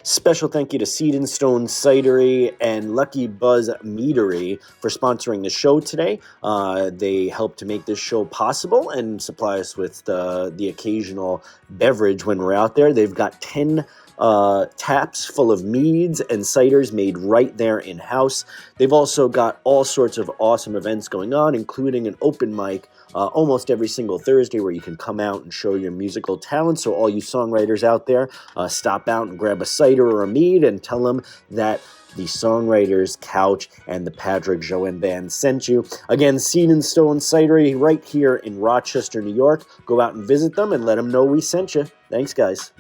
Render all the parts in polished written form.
Special thank you to Seed and Stone Cidery and Lucky Buzz Meadery for sponsoring the show today. They help to make this show possible and supply us with the occasional beverage when we're out there. They've got 10 taps full of meads and ciders made right there in-house. They've also got all sorts of awesome events going on, including an open mic almost every single Thursday where you can come out and show your musical talent. So all you songwriters out there, stop out and grab a cider or a mead and tell them that the Songwriters Couch and the Patrick Joanne Band sent you. Again, Seed and Stone Cidery right here in Rochester, New York. Go out and visit them and let them know we sent you. Thanks, guys.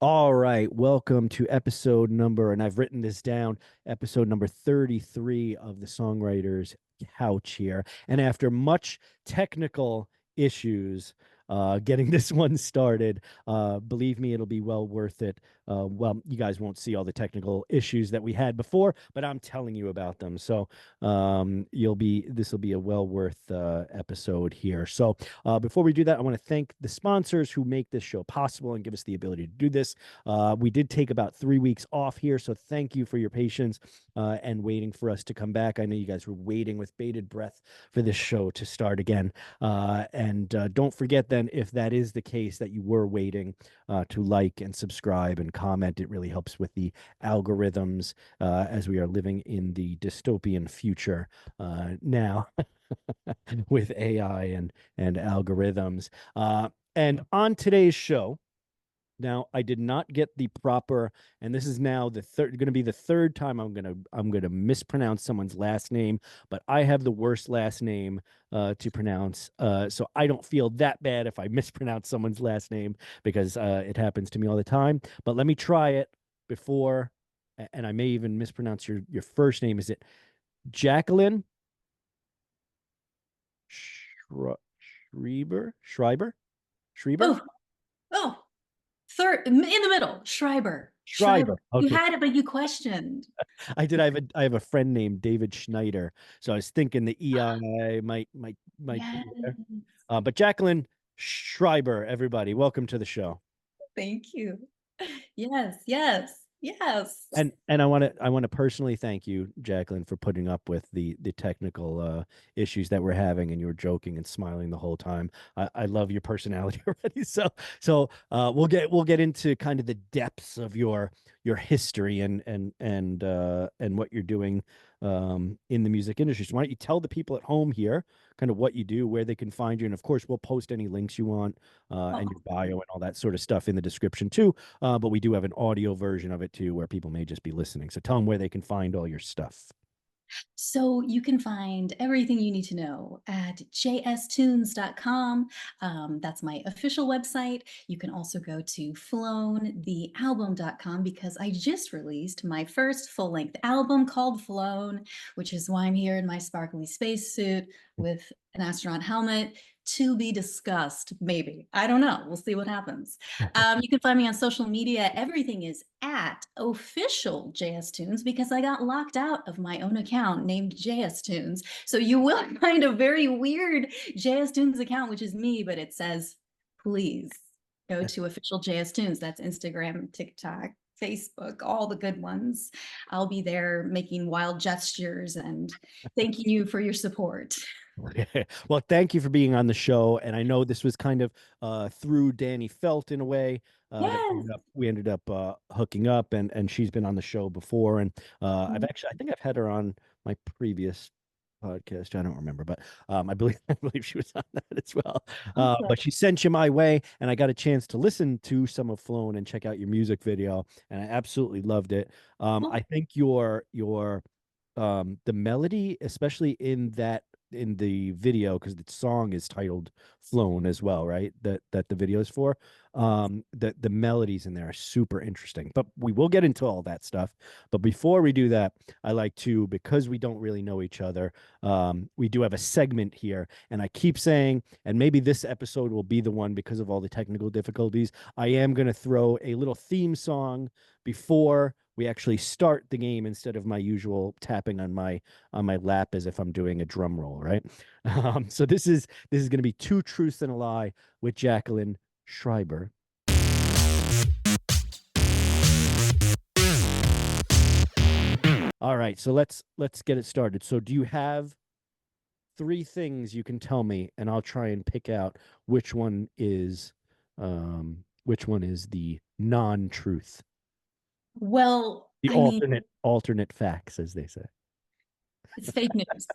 All right, welcome to episode number, and I've written this down, episode number 33 of the Songwriters Couch here. And after much technical issues getting this one started, believe me, it'll be well worth it. Well, you guys won't see all the technical issues that we had before, but I'm telling you about them. So this will be a well worth episode here. So before we do that, I want to thank the sponsors who make this show possible and give us the ability to do this. We did take about 3 weeks off here, so thank you for your patience and waiting for us to come back. I know you guys were waiting with bated breath for this show to start again. And don't forget then, if that is the case, that you were waiting to like and subscribe and comment. It really helps with the algorithms as we are living in the dystopian future now with AI and algorithms. And on today's show, now, I did not get the proper, and this is now going to be the third time I'm gonna mispronounce someone's last name, but I have the worst last name to pronounce, so I don't feel that bad if I mispronounce someone's last name, because it happens to me all the time. But let me try it before, and I may even mispronounce your first name. Is it Jacquelyn Schreiber? Oh. Third, in the middle, Schreiber. Okay. You had it, but you questioned. I did. I have a friend named David Schneider, so I was thinking the EI might Yes. be there. But Jacqueline Schreiber, everybody, welcome to the show. Thank you. Yes. And I want to personally thank you, Jacqueline, for putting up with the technical issues that we're having, and you were joking and smiling the whole time. I love your personality already. So we'll get into kind of the depths of your history and what you're doing in the music industry. So why don't you tell the people at home here kind of what you do, where they can find you, and of course we'll post any links you want and your bio and all that sort of stuff in the description too. But we do have an audio version of it too, where people may just be listening. So tell them where they can find all your stuff. So you can find everything you need to know at jstunes.com. That's my official website. You can also go to flownthealbum.com, because I just released my first full-length album called Flown, which is why I'm here in my sparkly spacesuit with an astronaut helmet. To be discussed, maybe. I don't know. We'll see what happens. You can find me on social media. Everything is at official JS Tunes, because I got locked out of my own account named JS Tunes. So you will find a very weird JS Tunes account, which is me, but it says, please go to official JS Tunes. That's Instagram, TikTok, Facebook, all the good ones. I'll be there making wild gestures and thanking you for your support. Well, thank you for being on the show. And I know this was kind of through Danny Felt in a way. Yes. We ended up hooking up, and she's been on the show before. And I think I've had her on my previous podcast. I don't remember, but I believe she was on that as well. Okay. But she sent you my way, and I got a chance to listen to some of Flown and check out your music video, and I absolutely loved it. I think your the melody, especially in the video, because the song is titled Flown as well, right? That the video is for. The melodies in there are super interesting. But we will get into all that stuff. But before we do that, I like to, because we don't really know each other, we do have a segment here, and I keep saying, and maybe this episode will be the one because of all the technical difficulties, I am going to throw a little theme song before we actually start the game instead of my usual tapping on my lap as if I'm doing a drum roll, right? So this is going to be Two Truths and a Lie with Jacquelyn Schreiber. All right, so let's get it started. So do you have 3 things you can tell me, and I'll try and pick out which one is the non-truth, Well, the I mean, alternate facts, as they say. it's fake news.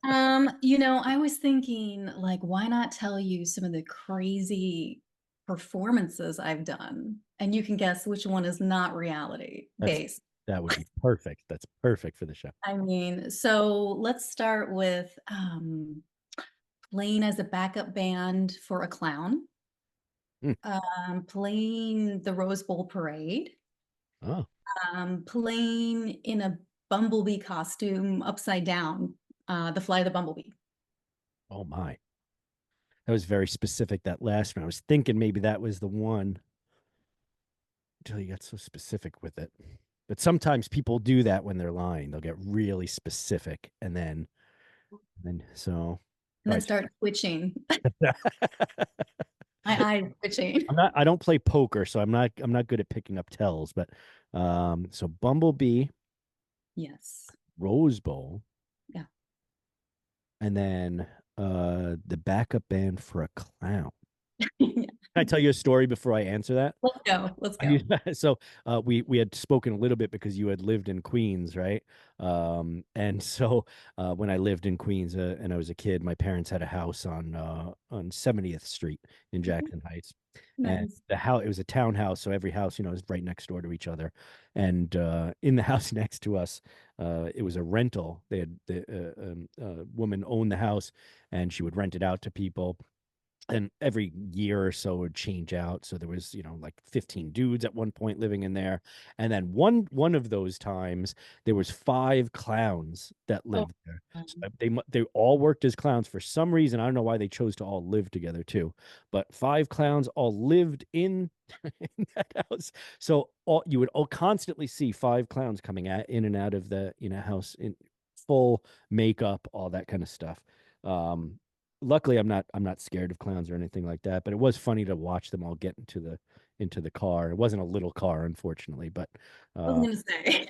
I was thinking, like, why not tell you some of the crazy performances I've done, and you can guess which one is not reality based. That would be perfect. That's perfect for the show. I mean, so let's start with playing as a backup band for a clown, playing the Rose Bowl parade, playing in a bumblebee costume upside down, the Fly the Bumblebee. Oh my. That was very specific, that last one. I was thinking maybe that was the one until you got so specific with it. But sometimes people do that when they're lying. They'll get really specific and then start twitching. My eyes twitching. I don't play poker, so I'm not good at picking up tells, but so Bumblebee. Yes. Rose Bowl. Yeah. And then the backup band for a clown. Yeah. Can I tell you a story before I answer that? Let's go. So we had spoken a little bit because you had lived in Queens, right? And so when I lived in Queens and I was a kid, my parents had a house on 70th Street in Jackson Heights. Nice. And it was a townhouse, so every house, is right next door to each other. And in the house next to us, it was a rental. They had a woman owned the house, and she would rent it out to people. And every year or so it would change out. So there was, like 15 dudes at one point living in there. And then one of those times there was 5 clowns that lived there. So they all worked as clowns for some reason. I don't know why they chose to all live together too, but 5 clowns all lived in that house. So you would all constantly see 5 clowns coming in and out of the house in full makeup, all that kind of stuff. Luckily, I'm not scared of clowns or anything like that, but it was funny to watch them all get into the car. It wasn't a little car, unfortunately, but I was gonna say,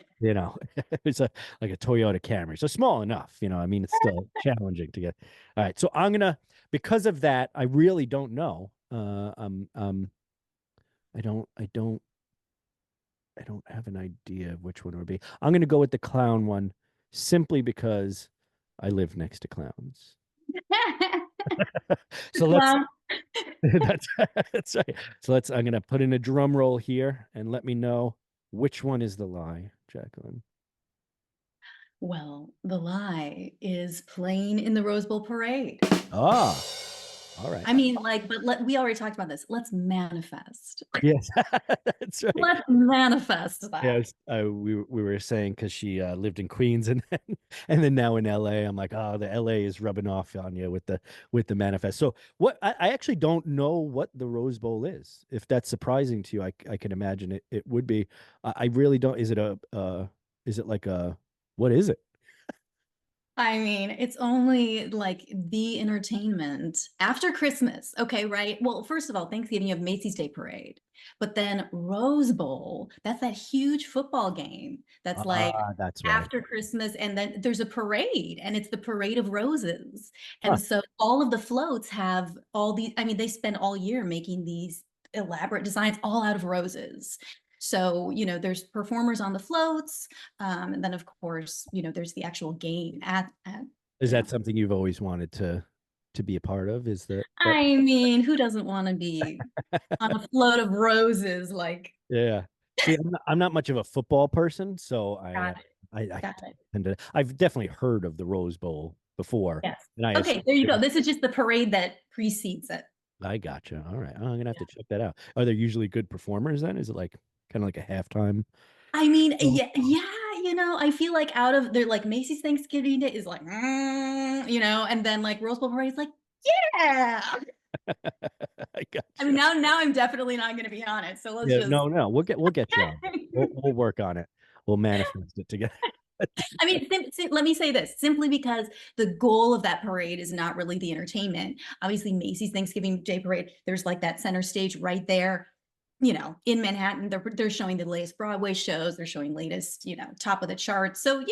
it's like a Toyota Camry, so small enough. I mean, it's still challenging to get. All right, so I'm gonna, because of that, I really don't know. I don't have an idea of which one it would be. I'm gonna go with the clown one, simply because I live next to clowns. So that's right. So I'm gonna put in a drum roll here and let me know which one is the lie, Jacqueline. Well, the lie is playing in the Rose Bowl parade. All right. I mean, we already talked about this. Let's manifest. Yes, that's right. Let's manifest that. Yes, we were saying because she lived in Queens and then now in LA. I'm like, oh, the LA is rubbing off on you with the manifest. So what? I actually don't know what the Rose Bowl is. If that's surprising to you, I can imagine it would be. I really don't. Is it like a, what is it? I mean, it's only like the entertainment after Christmas. Okay, right? Well, first of all, Thanksgiving, you have Macy's Day Parade. But then Rose Bowl, that's that huge football game that's that's right. after Christmas. And then there's a parade, and it's the Parade of Roses. And so all of the floats have all these, I mean, they spend all year making these elaborate designs all out of roses. So, there's performers on the floats. And then, of course, there's the actual game at Is that something you've always wanted to be a part of? Is that? I mean, who doesn't want to be on a float of roses? Like, yeah. See, I'm not much of a football person, so I've definitely heard of the Rose Bowl before. Yes. And okay, there you go. This is just the parade that precedes it. I gotcha. All right. I'm gonna have to check that out. Are there usually good performers then? Is it like kind of like a halftime? I mean, Oh. yeah, I feel like out of they're like Macy's Thanksgiving Day is like, and then like Rose Bowl Parade is like, yeah. I I mean, gotcha. now I'm definitely not going to be on it. So let's Yeah, just. no, we'll get you on. We'll work on it. We'll manifest it together. I mean, let me say this simply because the goal of that parade is not really the entertainment. Obviously, Macy's Thanksgiving Day Parade, there's like that center stage right there, in Manhattan. They're showing the latest Broadway shows. They're showing latest, top of the charts. So,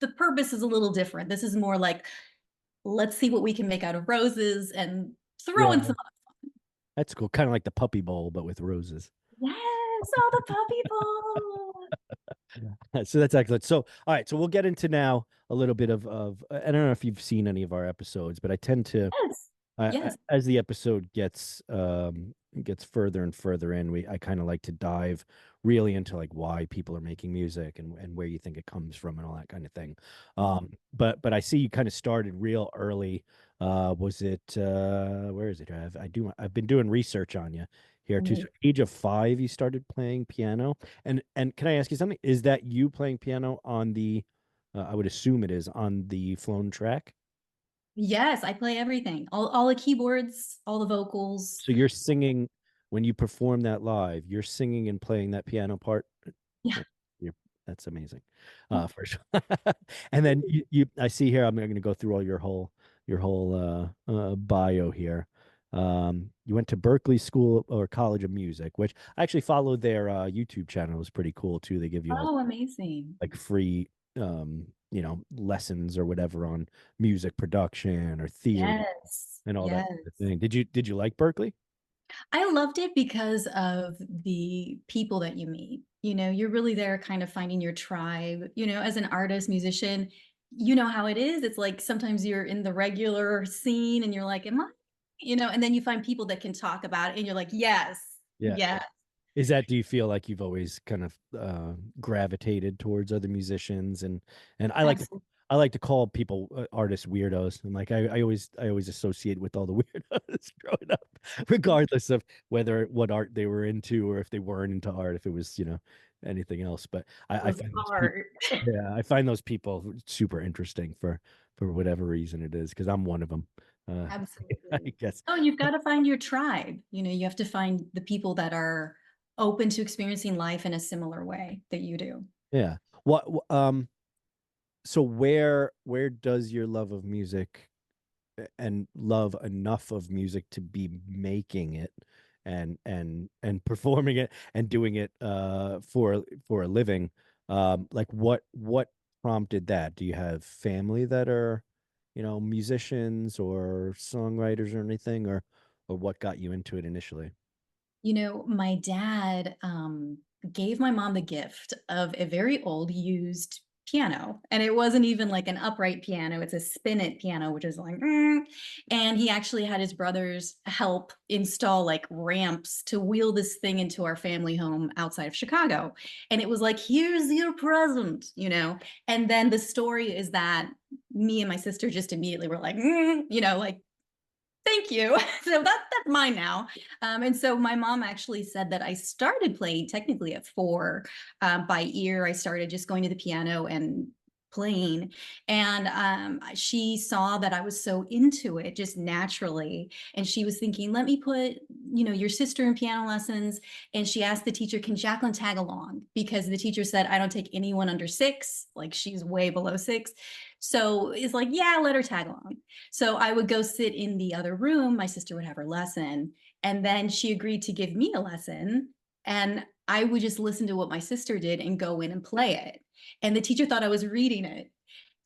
the purpose is a little different. This is more like, let's see what we can make out of roses and throw in Yeah, some. that's cool. Kind of like the Puppy Bowl, but with roses. Yes, all the puppy bowl. So that's excellent. So, all right. So we'll get into now a little bit of I don't know if you've seen any of our episodes, but I tend to, Yes, yes. as the episode gets further and further in, I kind of like to dive really into like why people are making music and where you think it comes from and all that kind of thing. But I see you kind of started real early. Was it where is it? I've been doing research on you here too. So age of 5, you started playing piano. And can I ask you something? Is that you playing piano on the I would assume it is on the flown track? Yes, I play everything. All the keyboards, all the vocals. So you're singing when you perform that live, you're singing and playing that piano part. Yeah. You're, that's amazing. For sure. And then I see here, I'm going to go through all your whole bio here. You went to Berklee School or College of Music, which I actually followed their YouTube channel. It was pretty cool too. They give you Oh, amazing. like free lessons or whatever on music production or theory Yes. and all that Yes. kind of thing. Did you like Berklee? I loved it because of the people that you meet. You're really there kind of finding your tribe, as an artist, musician, you know how it is. It's like sometimes you're in the regular scene and you're like, am I? And then you find people that can talk about it and you're like, yes, Yeah. yes. Do you feel like you've always kind of gravitated towards other musicians and Absolutely. I like to call people artists weirdos. And like I always associate with all the weirdos growing up, regardless of what art they were into or if they weren't into art, if it was, anything else. But I Was find those people, art. yeah, I find those people super interesting for whatever reason it is, because I'm one of them. I Absolutely. guess. Oh, you've got to find your tribe. You have to find the people that are open to experiencing life in a similar way that you do. Yeah. What so where does your love of music and love enough of music to be making it and performing it and doing it for a living, like what prompted that? Do you have family that are musicians or songwriters or anything, or what got you into it initially? My dad gave my mom the gift of a very old used piano. And it wasn't even like an upright piano, it's a spinet piano, which is like, and he actually had his brothers help install like ramps to wheel this thing into our family home outside of Chicago. And it was like, here's your present. And then the story is that me and my sister just immediately were like, like, thank you. So that's mine now. And so my mom actually said that I started playing technically at 4 by ear. I started just going to the piano and playing. And she saw that I was so into it just naturally. And she was thinking, let me put, your sister in piano lessons. And she asked the teacher, can Jacqueline tag along? Because the teacher said, I don't take anyone under 6, like she's way below 6. So it's like, yeah, let her tag along. So I would go sit in the other room. My sister would have her lesson. And then she agreed to give me a lesson. And I would just listen to what my sister did and go in and play it. And the teacher thought I was reading it.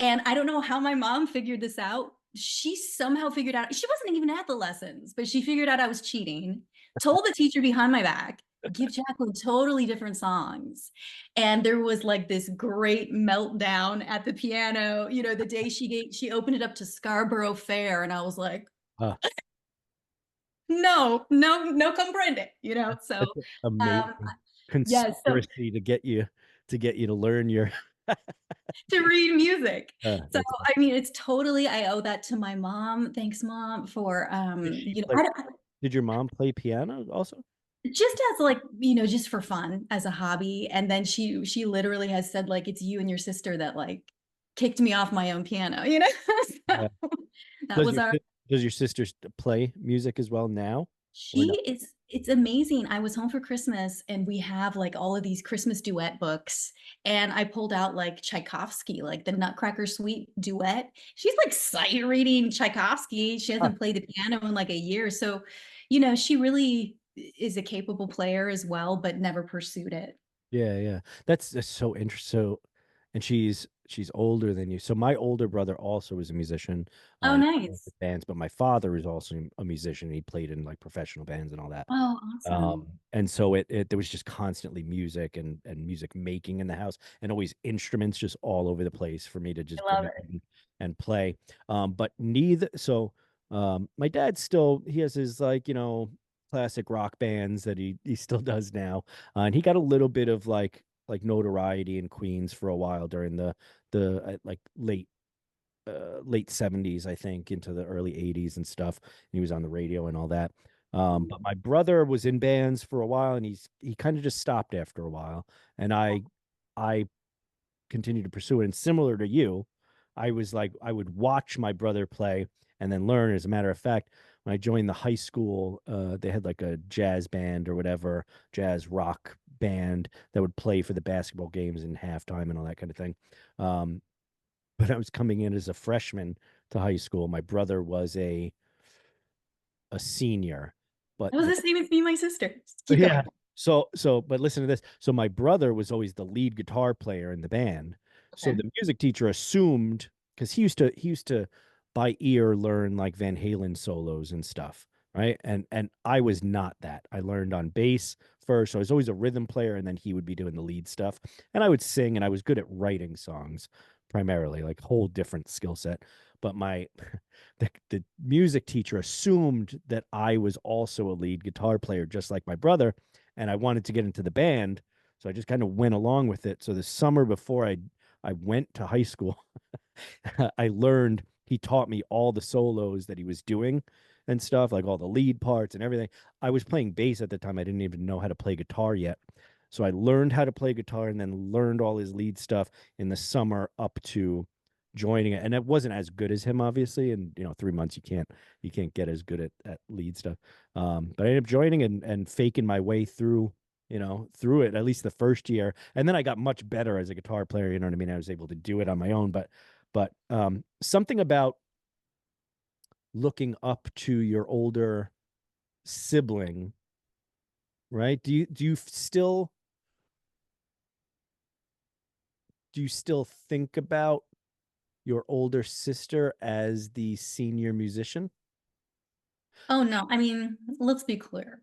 And I don't know how my mom figured this out. She somehow figured out, she wasn't even at the lessons, but she figured out I was cheating, told the teacher behind my back, give Jacqueline totally different songs. And there was like this great meltdown at the piano, the day she opened it up to Scarborough Fair. And I was like, uh, no comprende, so that's amazing um, yes, so conspiracy to learn your to read music. So that's I mean, it's totally, I owe that to my mom. Thanks, Mom, for Is she I like don't, Did your mom play piano also? Just as like, just for fun as a hobby. And then she literally has said like, it's you and your sister that like kicked me off my own piano, Yeah. So that Does was your our. does your sister play music as well now, or no? It's amazing. I was home for Christmas and we have like all of these Christmas duet books. And I pulled out like Tchaikovsky, like the Nutcracker Suite duet. She's like sight reading Tchaikovsky. She Huh. hasn't played the piano in like a year. So, she really is a capable player as well, but never pursued it. Yeah, yeah. That's so interesting. So, and she's older than you. So my older brother also was a musician, Oh, and played nice. with bands, but my father is also a musician. He played in like professional bands and all that. Oh, awesome. And so it there was just constantly music and music making in the house, and always instruments just all over the place for me to just I love bring it. in and play. But neither so my dad still he has his like, classic rock bands that he still does now. And he got a little bit of like notoriety in Queens for a while during the like late 70s, I think, into the early 80s and stuff. And he was on the radio and all that. But my brother was in bands for a while, and he kind of just stopped after a while. And I continued to pursue it. And similar to you, I was like I would watch my brother play and then learn. As a matter of fact, when I joined the high school, they had like a jazz band or whatever, jazz rock band that would play for the basketball games in halftime and all that kind of thing. Um, but I was coming in as a freshman to high school. My brother was a senior, but That was the same as me and my sister. Keep yeah. going. But listen to this. So my brother was always the lead guitar player in the band. So Okay. the music teacher assumed because he used to by ear learn like Van Halen solos and stuff, right? And I was not that. I learned on bass first. So I was always a rhythm player, and then he would be doing the lead stuff. And I would sing, and I was good at writing songs primarily, like whole different skill set. But my the music teacher assumed that I was also a lead guitar player, just like my brother, and I wanted to get into the band, so I just kind of went along with it. So the summer before I went to high school, I learned. He taught me all the solos that he was doing and stuff, like all the lead parts and everything. I was playing bass at the time. I didn't even know how to play guitar yet. So I learned how to play guitar and then learned all his lead stuff in the summer up to joining it. And it wasn't as good as him, obviously. And 3 months you can't get as good at lead stuff. But I ended up joining and faking my way through it at least the first year. And then I got much better as a guitar player. You know what I mean? I was able to do it on my own. But something about looking up to your older sibling, right? Do you still think about your older sister as the senior musician? Oh no, I mean, let's be clear.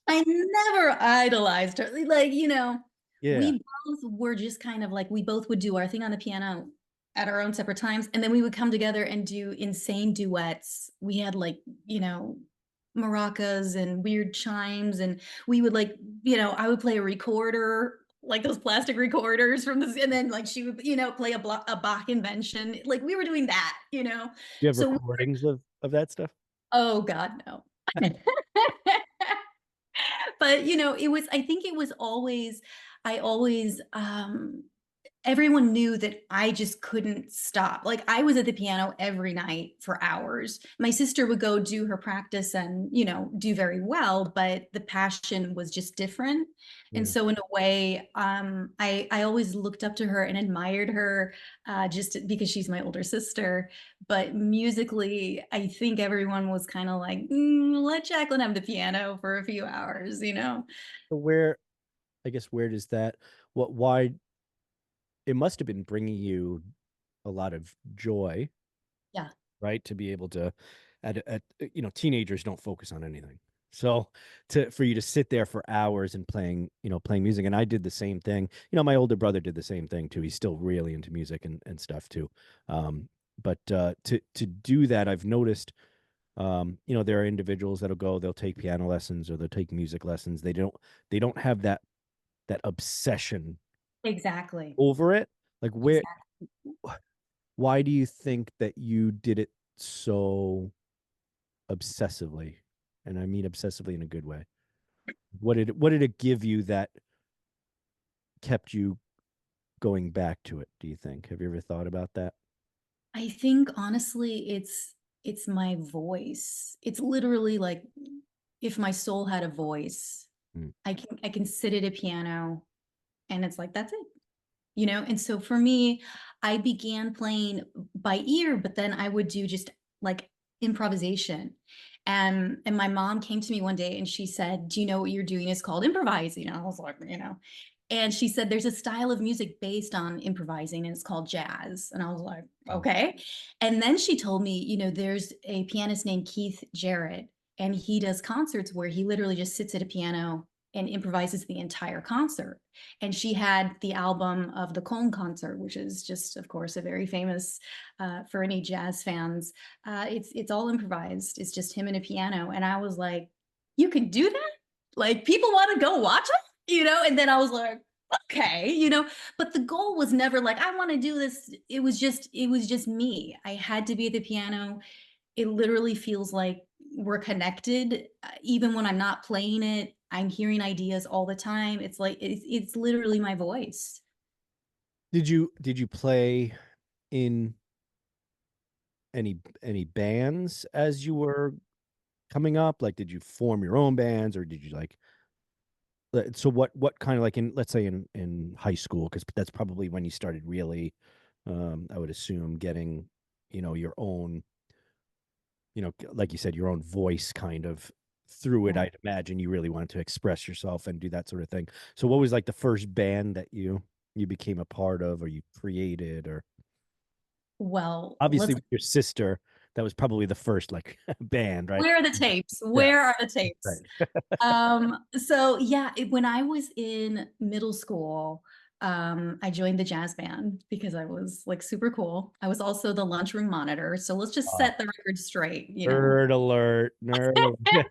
I never idolized her. Like, Yeah. we both were just kind of like, we both would do our thing on the piano at our own separate times. And then we would come together and do insane duets. We had like, maracas and weird chimes. And we would like, I would play a recorder, like those plastic recorders from this. And then like she would, play a Bach invention. Like we were doing that. Do you have So, recordings of that stuff? oh God, no. But I think it was always, I always, everyone knew that I just couldn't stop. Like I was at the piano every night for hours. My sister would go do her practice and, do very well, but the passion was just different. And Yeah. so in a way, I always looked up to her and admired her, just because she's my older sister. But musically, I think everyone was kind of like, let Jacqueline have the piano for a few hours. So where does that, why it must have been bringing you a lot of joy, Yeah, right? To be able to, teenagers don't focus on anything. So for you to sit there for hours and playing music, and I did the same thing. My older brother did the same thing too. He's still really into music and stuff too. But to do that, I've noticed, there are individuals they'll take piano lessons or they'll take music lessons. They don't have that obsession exactly. over it. Like Exactly. why do you think that you did it so obsessively, and I mean obsessively in a good way? What did it give you that kept you going back to it, do you think? Have you ever thought about that? I think honestly, it's my voice. It's literally like if my soul had a voice, Mm. I can sit at a piano and it's like that's it. And so for me, I began playing by ear, but then I would do just like improvisation. And my mom came to me one day and she said, "Do you know what you're doing is called improvising?" And I was like. And she said, "There's a style of music based on improvising and it's called jazz." And I was like, "Okay." And then she told me, there's a pianist named Keith Jarrett, and he does concerts where he literally just sits at a piano and improvises the entire concert. And she had the album of the Cone concert, which is just, of course, a very famous for any jazz fans. It's all improvised. It's just him and a piano. And I was like, "You can do that? Like people want to go watch it?" And then I was like, okay, but the goal was never like, I want to do this. It was just me. I had to be at the piano. It literally feels like we're connected. Even when I'm not playing it, I'm hearing ideas all the time. It's like, it's literally my voice. Did you play in any bands as you were coming up? Like, did you form your own bands, or did you like? So what kind of like in, let's say in high school, because that's probably when you started really, I would assume, getting, your own, like you said, your own voice kind of through it. Yeah. I'd imagine you really wanted to express yourself and do that sort of thing. So what was like the first band that you became a part of, or you created, or Well, obviously let's with your sister, that was probably the first like band, right? where are the tapes? Yeah, Where are the tapes? right. So yeah, when I was in middle school, I joined the jazz band because I was like super cool. I was also the lunchroom monitor. So let's just Wow. set the record straight. Nerd alert, nerd alert.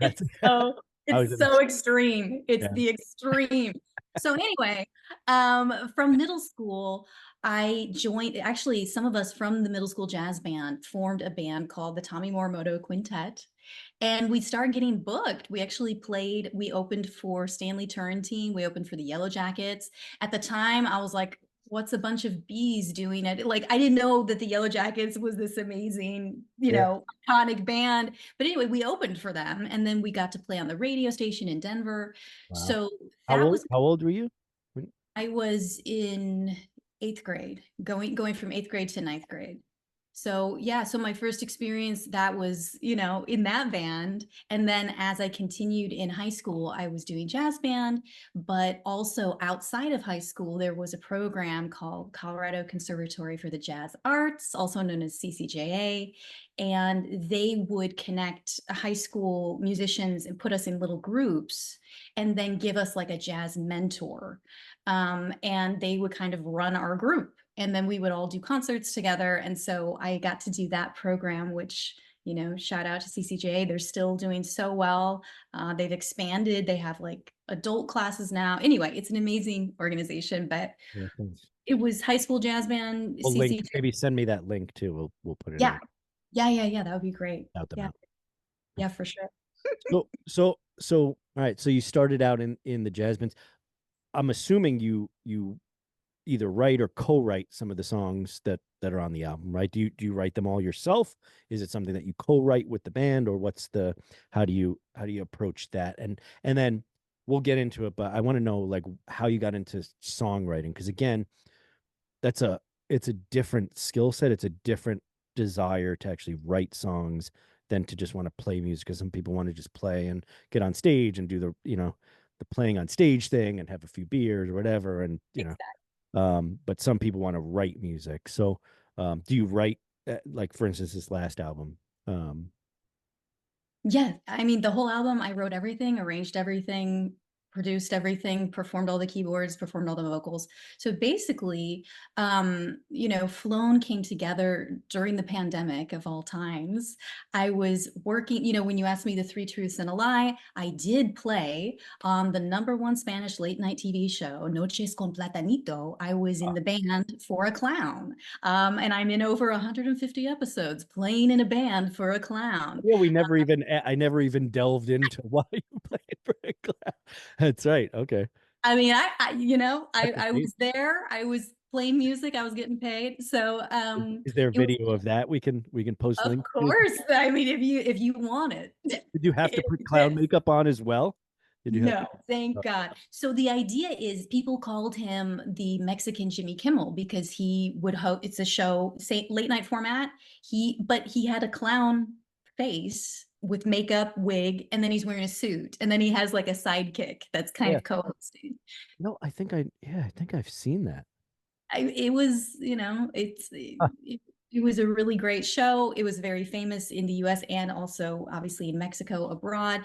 That's It's so I was it's in the, so extreme. It's yeah. the extreme. So anyway, from middle school, I joined, actually, some of us from the middle school jazz band formed a band called the Tommy Morimoto Quintet. And we started getting booked. We opened for Stanley Turrentine. We opened for the Yellowjackets. At the time, I was like, what's a bunch of bees doing it? Like, I didn't know that the Yellowjackets was this amazing, Yeah. iconic band. But anyway, we opened for them. And then we got to play on the radio station in Denver. Wow. So How that old was, how old were you? I was in eighth grade, going from eighth grade to ninth grade. So yeah, so my first experience that was, in that band. And then as I continued in high school, I was doing jazz band, but also outside of high school, there was a program called Colorado Conservatory for the Jazz Arts, also known as CCJA. And they would connect high school musicians and put us in little groups and then give us like a jazz mentor. And they would kind of run our group, and then we would all do concerts together. And so I got to do that program, which, shout out to CCJ. They're still doing so well. They've expanded. They have like adult classes now. Anyway, it's an amazing organization, but Yeah, thanks. it was high school jazz band, We'll link, CCJ. maybe send me that link too. We'll put it Yeah. in. Yeah. That would be great. Out them Yeah. out. Yeah, for sure. So all right. So you started out in the jazz bands. I'm assuming you either write or co-write some of the songs that are on the album, right? Do you write them all yourself? Is it something that you co-write with the band, or how do you approach that? And then we'll get into it, but I want to know like how you got into songwriting, because again, it's a different skill set. It's a different desire to actually write songs than to just want to play music, because some people want to just play and get on stage and do the playing on stage thing and have a few beers or whatever, and but some people want to write music. So do you write, like for instance this last album? Yeah, I mean, the whole album, I wrote everything, arranged everything. produced everything, performed all the keyboards, performed all the vocals. So basically, you know, Flown came together during the pandemic of all times. I was working, you know, when you asked me the 3 Truths and a Lie, I did play on the #1 Spanish late night TV show, Noches con Platanito. I was in the band for a clown. And I'm in over 150 episodes playing in a band for a clown. Yeah, I never even delved into why you played for a clown. That's right. Okay. I mean, you know, That's I amazing. was there. I was playing music. I was getting paid. So Is there a it was, video of that we can post of links to? course. I mean, if you want it, Did you have to it put clown exists. makeup on as well? Did you have No, to? thank Oh, God. So the idea is people called him the Mexican Jimmy Kimmel because he would host, it's a show, say late night format. But he had a clown face with makeup, wig, and then he's wearing a suit. And then he has like a sidekick that's kind yeah. of co-hosting. No, I think I've seen that. It was, you know, Huh. it was a really great show. It was very famous in the US and also obviously in Mexico abroad.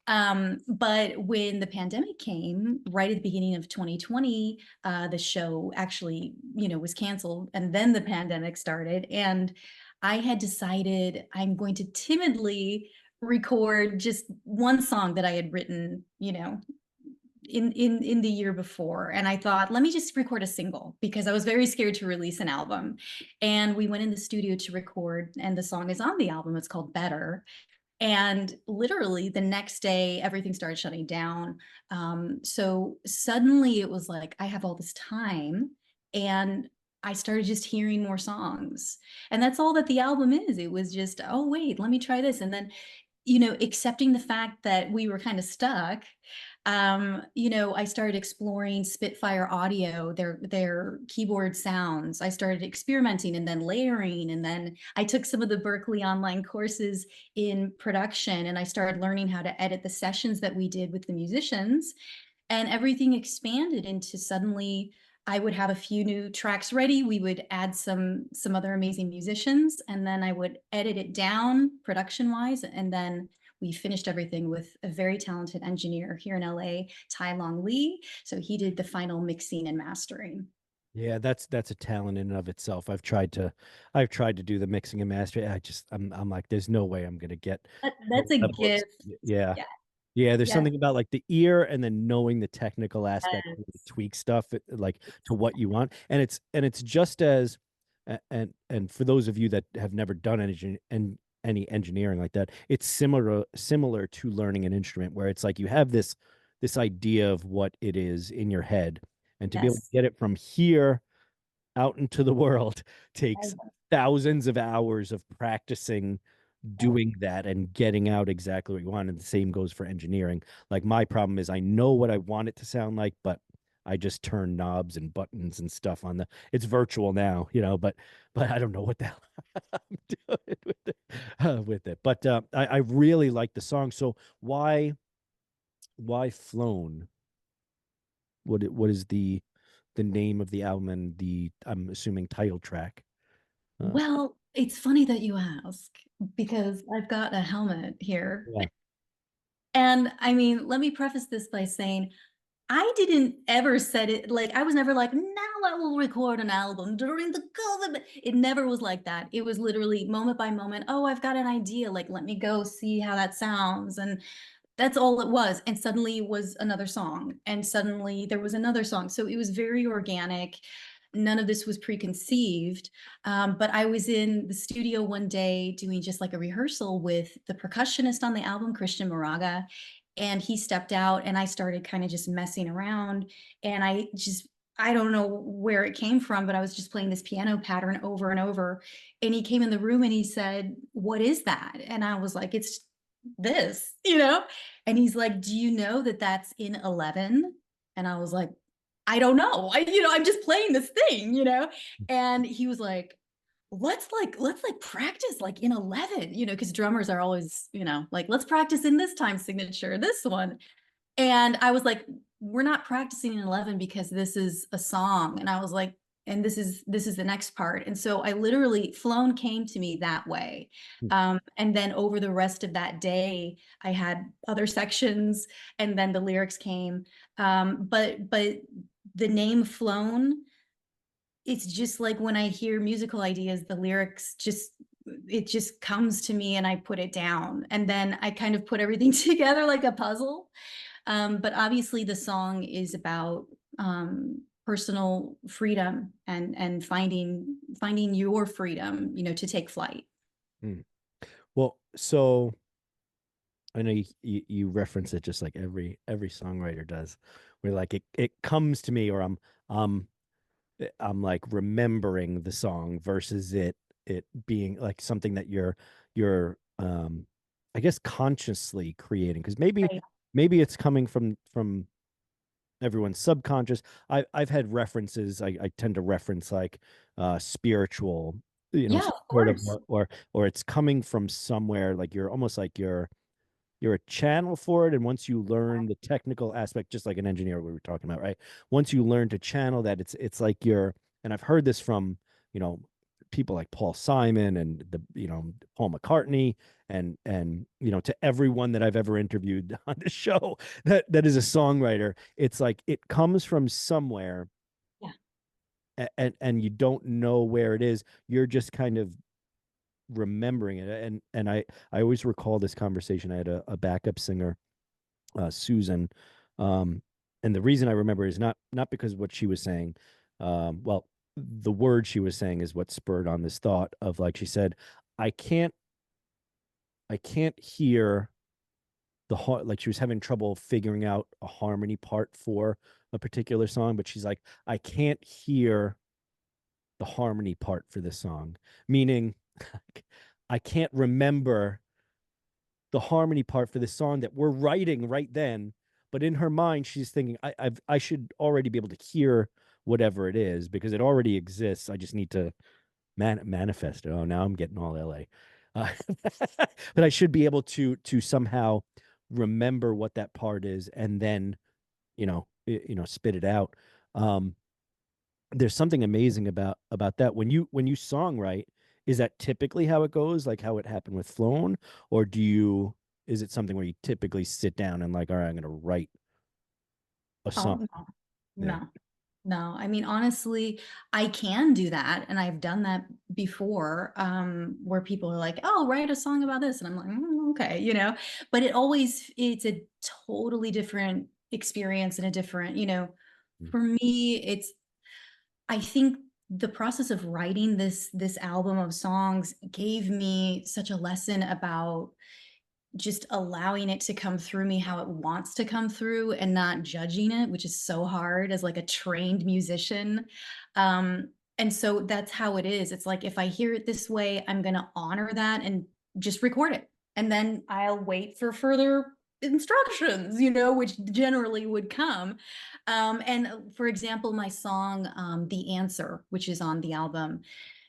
But when the pandemic came right at the beginning of 2020, the show actually, you know, was canceled, and then the pandemic started. And I had decided I'm going to timidly record just one song that I had written, you know, in the year before. And I thought, let me just record a single because I was very scared to release an album. And we went in the studio to record, and the song is on the album. It's called Better. And literally the next day, everything started shutting down. So suddenly it was like, I have all this time, and I started just hearing more songs. And that's all that the album is. It was just, oh, wait, let me try this. And then, you know, accepting the fact that we were kind of stuck, you know, I started exploring Spitfire Audio, their keyboard sounds. I started experimenting and then layering, and then I took some of the Berklee online courses in production, and I started learning how to edit the sessions that we did with the musicians, and everything expanded into suddenly I would have a few new tracks ready. We would add some other amazing musicians, and then I would edit it down production wise, and then we finished everything with a very talented engineer here in LA, Tai Long Lee. So he did the final mixing and mastering. Yeah, that's a talent in and of itself. I've tried to do the mixing and mastering. I'm like, there's no way I'm gonna get the That's a level of, gift. yeah. Yeah. Yeah, there's Yes. something about like the ear and then knowing the technical aspect, to Yes. tweak stuff like to what you want. And it's just as and for those of you that have never done any engineering like that, it's similar to learning an instrument where it's like you have this idea of what it is in your head, and to be able to Yes. get it from here out into the world takes thousands of hours of practicing doing that and getting out exactly what you want. And the same goes for engineering. Like my problem is I know what I want it to sound like, but I just turn knobs and buttons and stuff on it's virtual now, you know, but I don't know what the hell I'm doing with it. But I really like the song. So why Flown? What is the name of the album and the, I'm assuming, title track? Well, it's funny that you ask because I've got a helmet here. Yeah. And I mean, let me preface this by saying I didn't ever set it like I was never like, now I will record an album during the COVID. It never was like that. It was literally moment by moment. Oh, I've got an idea. Like, let me go see how that sounds. And that's all it was. And suddenly it was another song. And suddenly there was another song. So it was very organic. None of this was preconceived. But I was in the studio one day doing just like a rehearsal with the percussionist on the album, Christian Moraga. And he stepped out, and I started kind of just messing around. And I don't know where it came from, but I was just playing this piano pattern over and over. And he came in the room and he said, "What is that?" And I was like, "It's this, you know?" And he's like, "Do you know that that's in 11?" And I was like, "I don't know. I'm just playing this thing, you know?" And he was like, let's practice like in 11, because drummers are always, like, let's practice in this time signature, this one. And I was like, we're not practicing in 11 because this is a song. And I was like, and this is the next part. And so I literally, Flown came to me that way. And then over the rest of that day, I had other sections, and then the lyrics came. But the name Flown, it's just like when I hear musical ideas, the lyrics it just comes to me and I put it down. And then I kind of put everything together like a puzzle. But obviously the song is about personal freedom and finding your freedom, to take flight. Well, so I know you reference it just like every songwriter does, where like it comes to me, or I'm like remembering the song versus it being like something that you're I guess consciously creating, because maybe it's coming from everyone's subconscious. I've had references. I tend to reference like spiritual, Yeah, of sort of, course. or it's coming from somewhere, like you're almost like you're a channel for it. And once you learn the technical aspect, just like an engineer we were talking about, right? Once you learn to channel that, it's like and I've heard this from, people like Paul Simon and Paul McCartney and to everyone that I've ever interviewed on the show that is a songwriter. It's like it comes from somewhere. Yeah. And you don't know where it is. You're just kind of remembering it. And I always recall this conversation. I had a backup singer, Susan, and the reason I remember is not because what she was saying. Well, the word she was saying is what spurred on this thought of, like, she said, I can't hear like she was having trouble figuring out a harmony part for a particular song, but she's like, I can't hear the harmony part for this song, meaning I can't remember the harmony part for this song that we're writing right then. But in her mind, she's thinking, I should already be able to hear whatever it is because it already exists. I just need to manifest it. Oh, now I'm getting all LA. But I should be able to somehow remember what that part is and then, spit it out. There's something amazing about that. When you songwrite, is that typically how it goes, like how it happened with Flown, or is it something where you typically sit down and like, all right, I'm going to write a song? Oh, no. I mean, honestly, I can do that, and I've done that before, where people are like, "Oh, write a song about this," and I'm like, okay, But it's a totally different experience and a different, For me, I think the process of writing this album of songs gave me such a lesson about just allowing it to come through me how it wants to come through and not judging it, which is so hard as like a trained musician. And so that's how it is. It's like, if I hear it this way, I'm going to honor that and just record it. And then I'll wait for further instructions, which generally would come. And for example, my song, The Answer, which is on the album,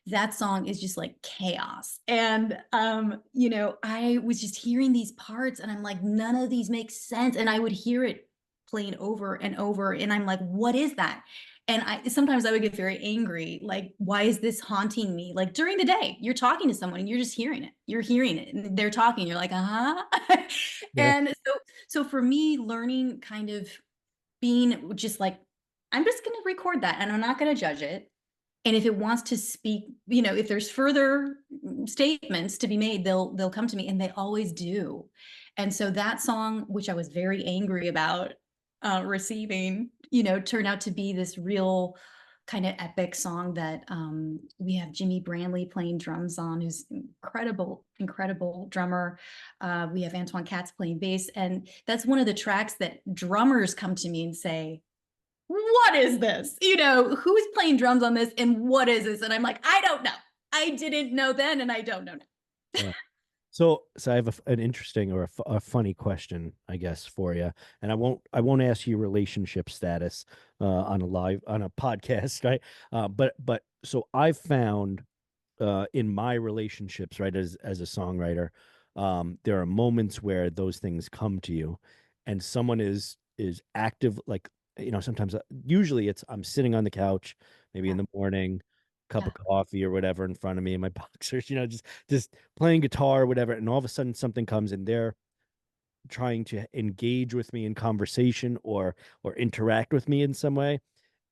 that song is just like chaos. And, I was just hearing these parts and I'm like, none of these make sense. And I would hear it playing over and over. And I'm like, what is that? And sometimes I would get very angry. Like, why is this haunting me? Like during the day, you're talking to someone and you're just hearing it. You're hearing it and they're talking. You're like, uh-huh. Yeah. And so for me, learning kind of being just like, I'm just going to record that and I'm not going to judge it. And if it wants to speak, if there's further statements to be made, they'll come to me, and they always do. And so that song, which I was very angry about receiving, turned out to be this real kind of epic song that we have Jimmy Brantley playing drums on, who's incredible drummer. We have Antoine Katz playing bass. And that's one of the tracks that drummers come to me and say, what is this? Who's playing drums on this and what is this? And I'm like, I don't know. I didn't know then and I don't know now. Yeah. So I have an interesting or a funny question, I guess, for you. And I won't ask you relationship status on a podcast, right? But so I've found in my relationships, right, as a songwriter, there are moments where those things come to you and someone is active, like sometimes usually it's I'm sitting on the couch, maybe in Yeah. the morning, cup Yeah. of coffee or whatever in front of me in my boxers, just playing guitar or whatever, and all of a sudden something comes and they're trying to engage with me in conversation or interact with me in some way,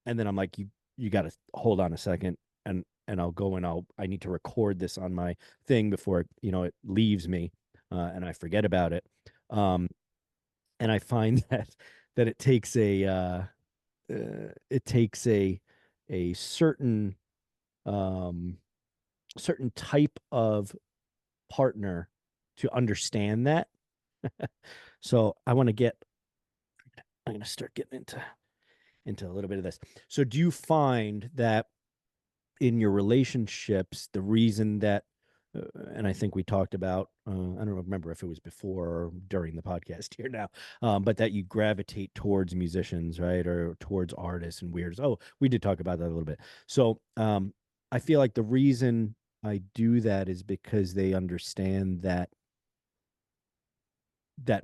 and then I'm like, you got to hold on a second, and I'll go and I need to record this on my thing before it leaves me, and I forget about it. Um, and I find that it takes a um certain type of partner to understand that. So I'm going to start getting into a little bit of this. So do you find that in your relationships, the reason that, and I think we talked about, I don't remember if it was before or during the podcast here now, but that you gravitate towards musicians, right? Or towards artists and weirds. Oh, we did talk about that a little bit. So I feel like the reason I do that is because they understand that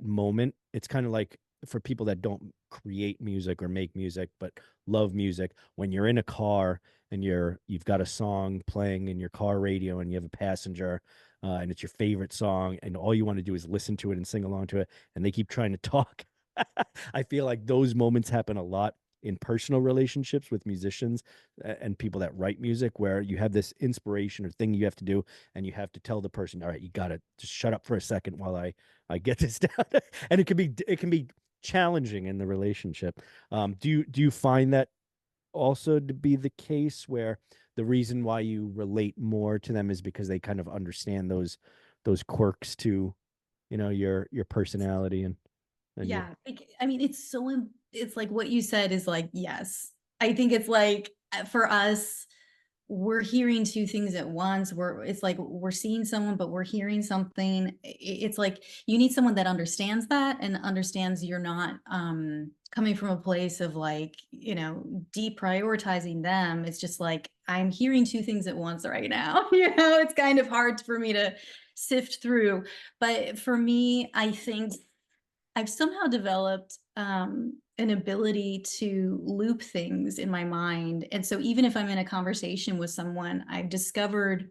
moment. It's kind of like for people that don't create music or make music but love music, when you're in a car and you've got a song playing in your car radio and you have a passenger, and it's your favorite song and all you want to do is listen to it and sing along to it, and they keep trying to talk. I feel like those moments happen a lot in personal relationships with musicians and people that write music, where you have this inspiration or thing you have to do and you have to tell the person, all right, you got to just shut up for a second while I get this down. And it can be challenging in the relationship. Do you find that also to be the case, where the reason why you relate more to them is because they kind of understand those quirks to your personality and your. Yeah, I mean, it's like what you said is like, yes. I think it's like for us, we're hearing two things at once. It's like we're seeing someone, but we're hearing something. It's like you need someone that understands that and understands you're not coming from a place of like, deprioritizing them. It's just like I'm hearing two things at once right now. It's kind of hard for me to sift through. But for me, I think I've somehow developed an ability to loop things in my mind. And so even if I'm in a conversation with someone, I've discovered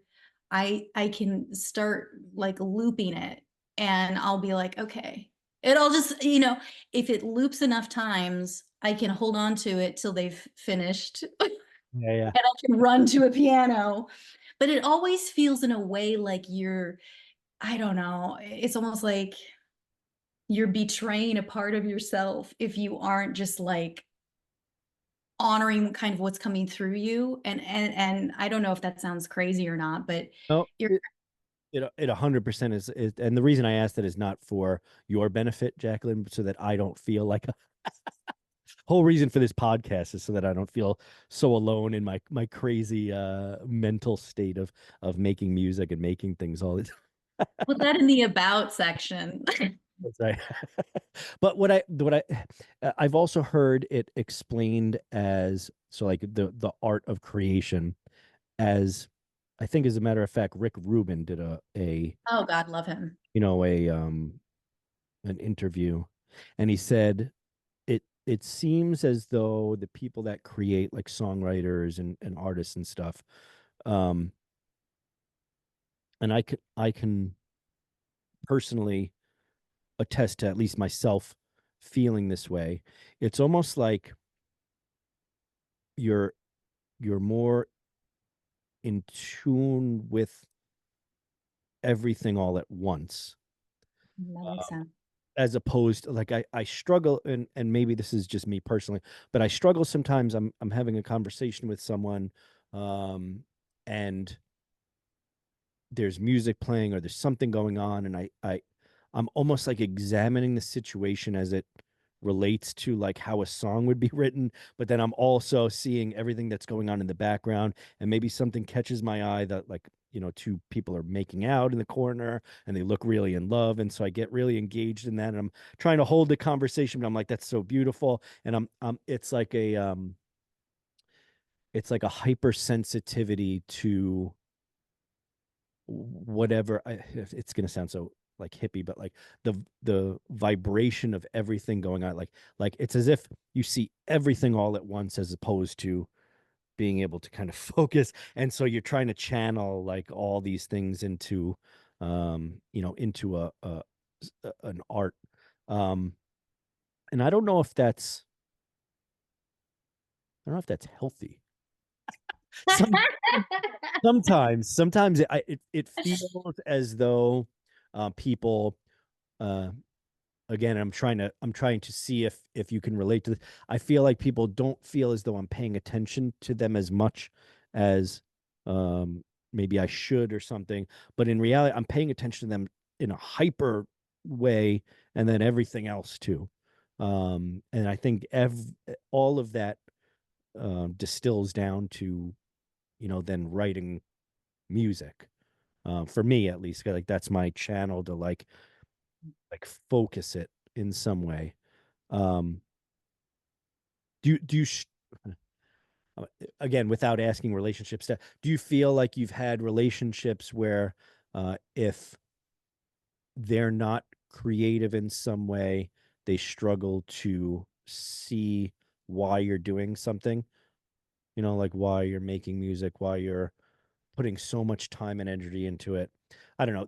I can start like looping it, and I'll be like, okay. It'll just, if it loops enough times, I can hold on to it till they've finished and Yeah, I can run to a piano. But it always feels in a way like I don't know, it's almost like you're betraying a part of yourself if you aren't just like honoring kind of what's coming through you. And I don't know if that sounds crazy or not, but no, you're it 100% is, and the reason I asked that is not for your benefit, Jacqueline, so that I don't feel like a whole reason for this podcast is so that I don't feel so alone in my crazy mental state of making music and making things all the time. put that in the about section. That's right. But I've also heard it explained as, so like the art of creation, as I think, as a matter of fact, Rick Rubin did a Oh God, love him. a an interview, and he said it seems as though the people that create, like songwriters and artists and stuff, um and I can personally attest to at least myself feeling this way. It's almost like you're you're more in tune with everything all at once, That makes sense. as opposed to, like, I struggle, and maybe this is just me personally, but I struggle sometimes. I'm having a conversation with someone, and there's music playing or there's something going on, and I'm almost like examining the situation as it relates to like how a song would be written, but then I'm also seeing everything that's going on in the background, and maybe something catches my eye that, like, two people are making out in the corner and they look really in love, and so I get really engaged in that, and I'm trying to hold the conversation, but I'm like, that's so beautiful, and it's like a hypersensitivity to whatever. It's going to sound so like hippie, but like the vibration of everything going on, like it's as if you see everything all at once, as opposed to being able to kind of focus. And so you're trying to channel like all these things into into an art. And I don't know if that's healthy. Some, sometimes it feels as though people again, I'm trying to see if you can relate to this. I feel like people don't feel as though I'm paying attention to them as much as maybe I should or something. But in reality, I'm paying attention to them in a hyper way, and then everything else too. And I think all of that distills down to, then writing music. For me, at least, like that's my channel to like focus it in some way. Um, do you again, without asking relationship stuff, do you feel like you've had relationships where if they're not creative in some way, they struggle to see why you're doing something? Like why you're making music, why you're putting so much time and energy into it. I don't know.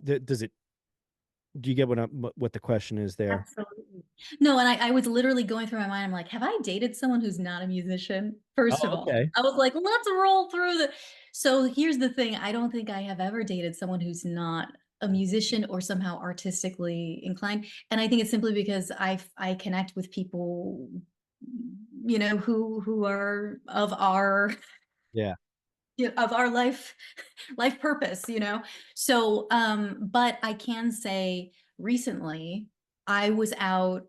Do you get what the question is there? Absolutely. No, and I was literally going through my mind. I'm like, have I dated someone who's not a musician? First of Oh, all, okay. I was like, let's roll through the. So here's the thing. I don't think I have ever dated someone who's not a musician or somehow artistically inclined. And I think it's simply because I connect with people, who are of our Yeah. of our life purpose, so but I can say recently I was out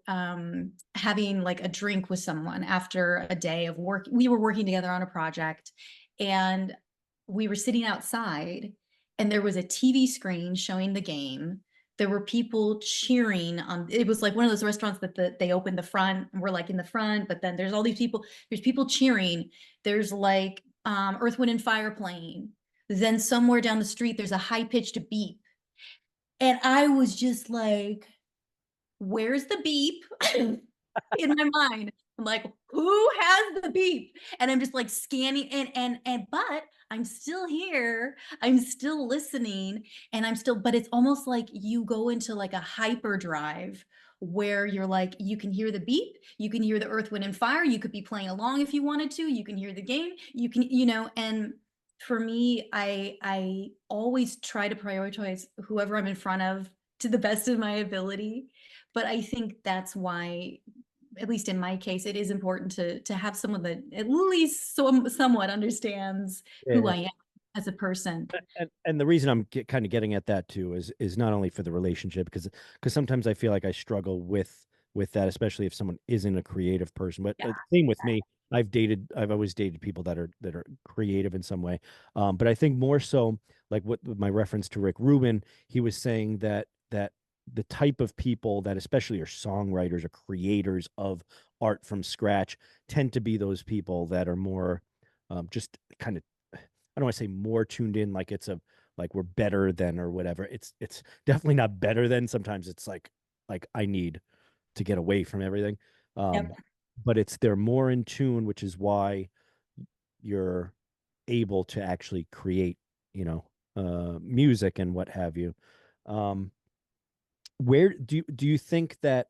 having like a drink with someone after a day of work. We were working together on a project, and we were sitting outside, and there was a TV screen showing the game. There were people cheering on. It was like one of those restaurants that they opened the front, and we're like in the front, but then there's all these people. There's people cheering. There's like Earth, Wind, and Fire playing. Then somewhere down the street, there's a high-pitched beep. And I was just like, where's the beep? In my mind. I'm like, who has the beep? And I'm just like scanning but I'm still here. I'm still listening, and but it's almost like you go into like a hyperdrive where you're like, you can hear the beep, you can hear the Earth, Wind, and Fire. You could be playing along if you wanted to, you can hear the game, you can, and for me, I always try to prioritize whoever I'm in front of to the best of my ability. But I think that's why, at least in my case, it is important to have someone that at least somewhat understands who Yeah. I am as a person. And the reason I'm kind of getting at that too is not only for the relationship, because sometimes I feel like I struggle with that, especially if someone isn't a creative person. But Yeah. same with me. I've always dated people that are creative in some way. But I think more so, like what my reference to Rick Rubin, he was saying that the type of people that especially are songwriters or creators of art from scratch tend to be those people that are more just kind of, I don't want to say more tuned in, like like we're better than or whatever. It's definitely not better than. Sometimes it's like I need to get away from everything. Um, Yep. but they're more in tune, which is why you're able to actually create, music and what have you. Um, where do you think that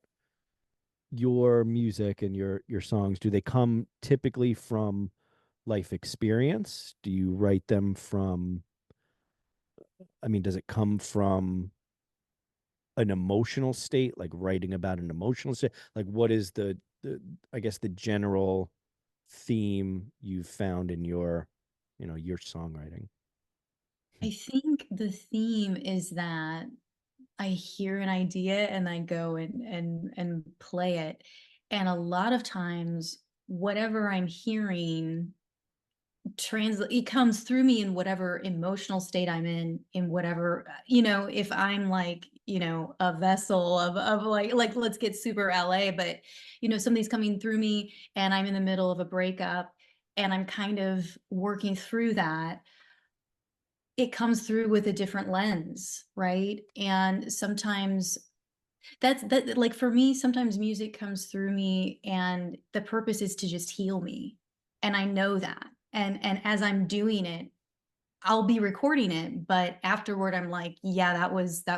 your music and your songs, do they come typically from life experience? Do you write them from, I mean, does it come from an emotional state, like writing about an emotional state? Like what is the I guess the general theme you've found in your songwriting? I think the theme is that I hear an idea and I go and play it. And a lot of times, whatever I'm hearing translate, it comes through me in whatever emotional state I'm in whatever, if I'm like, a vessel of like let's get super LA, but something's coming through me and I'm in the middle of a breakup and I'm kind of working through that. it comes through with a different lens, right? And sometimes that like for me, sometimes music comes through me and the purpose is to just heal me. And I know that. And as I'm doing it, I'll be recording it, but afterward I'm like, yeah, that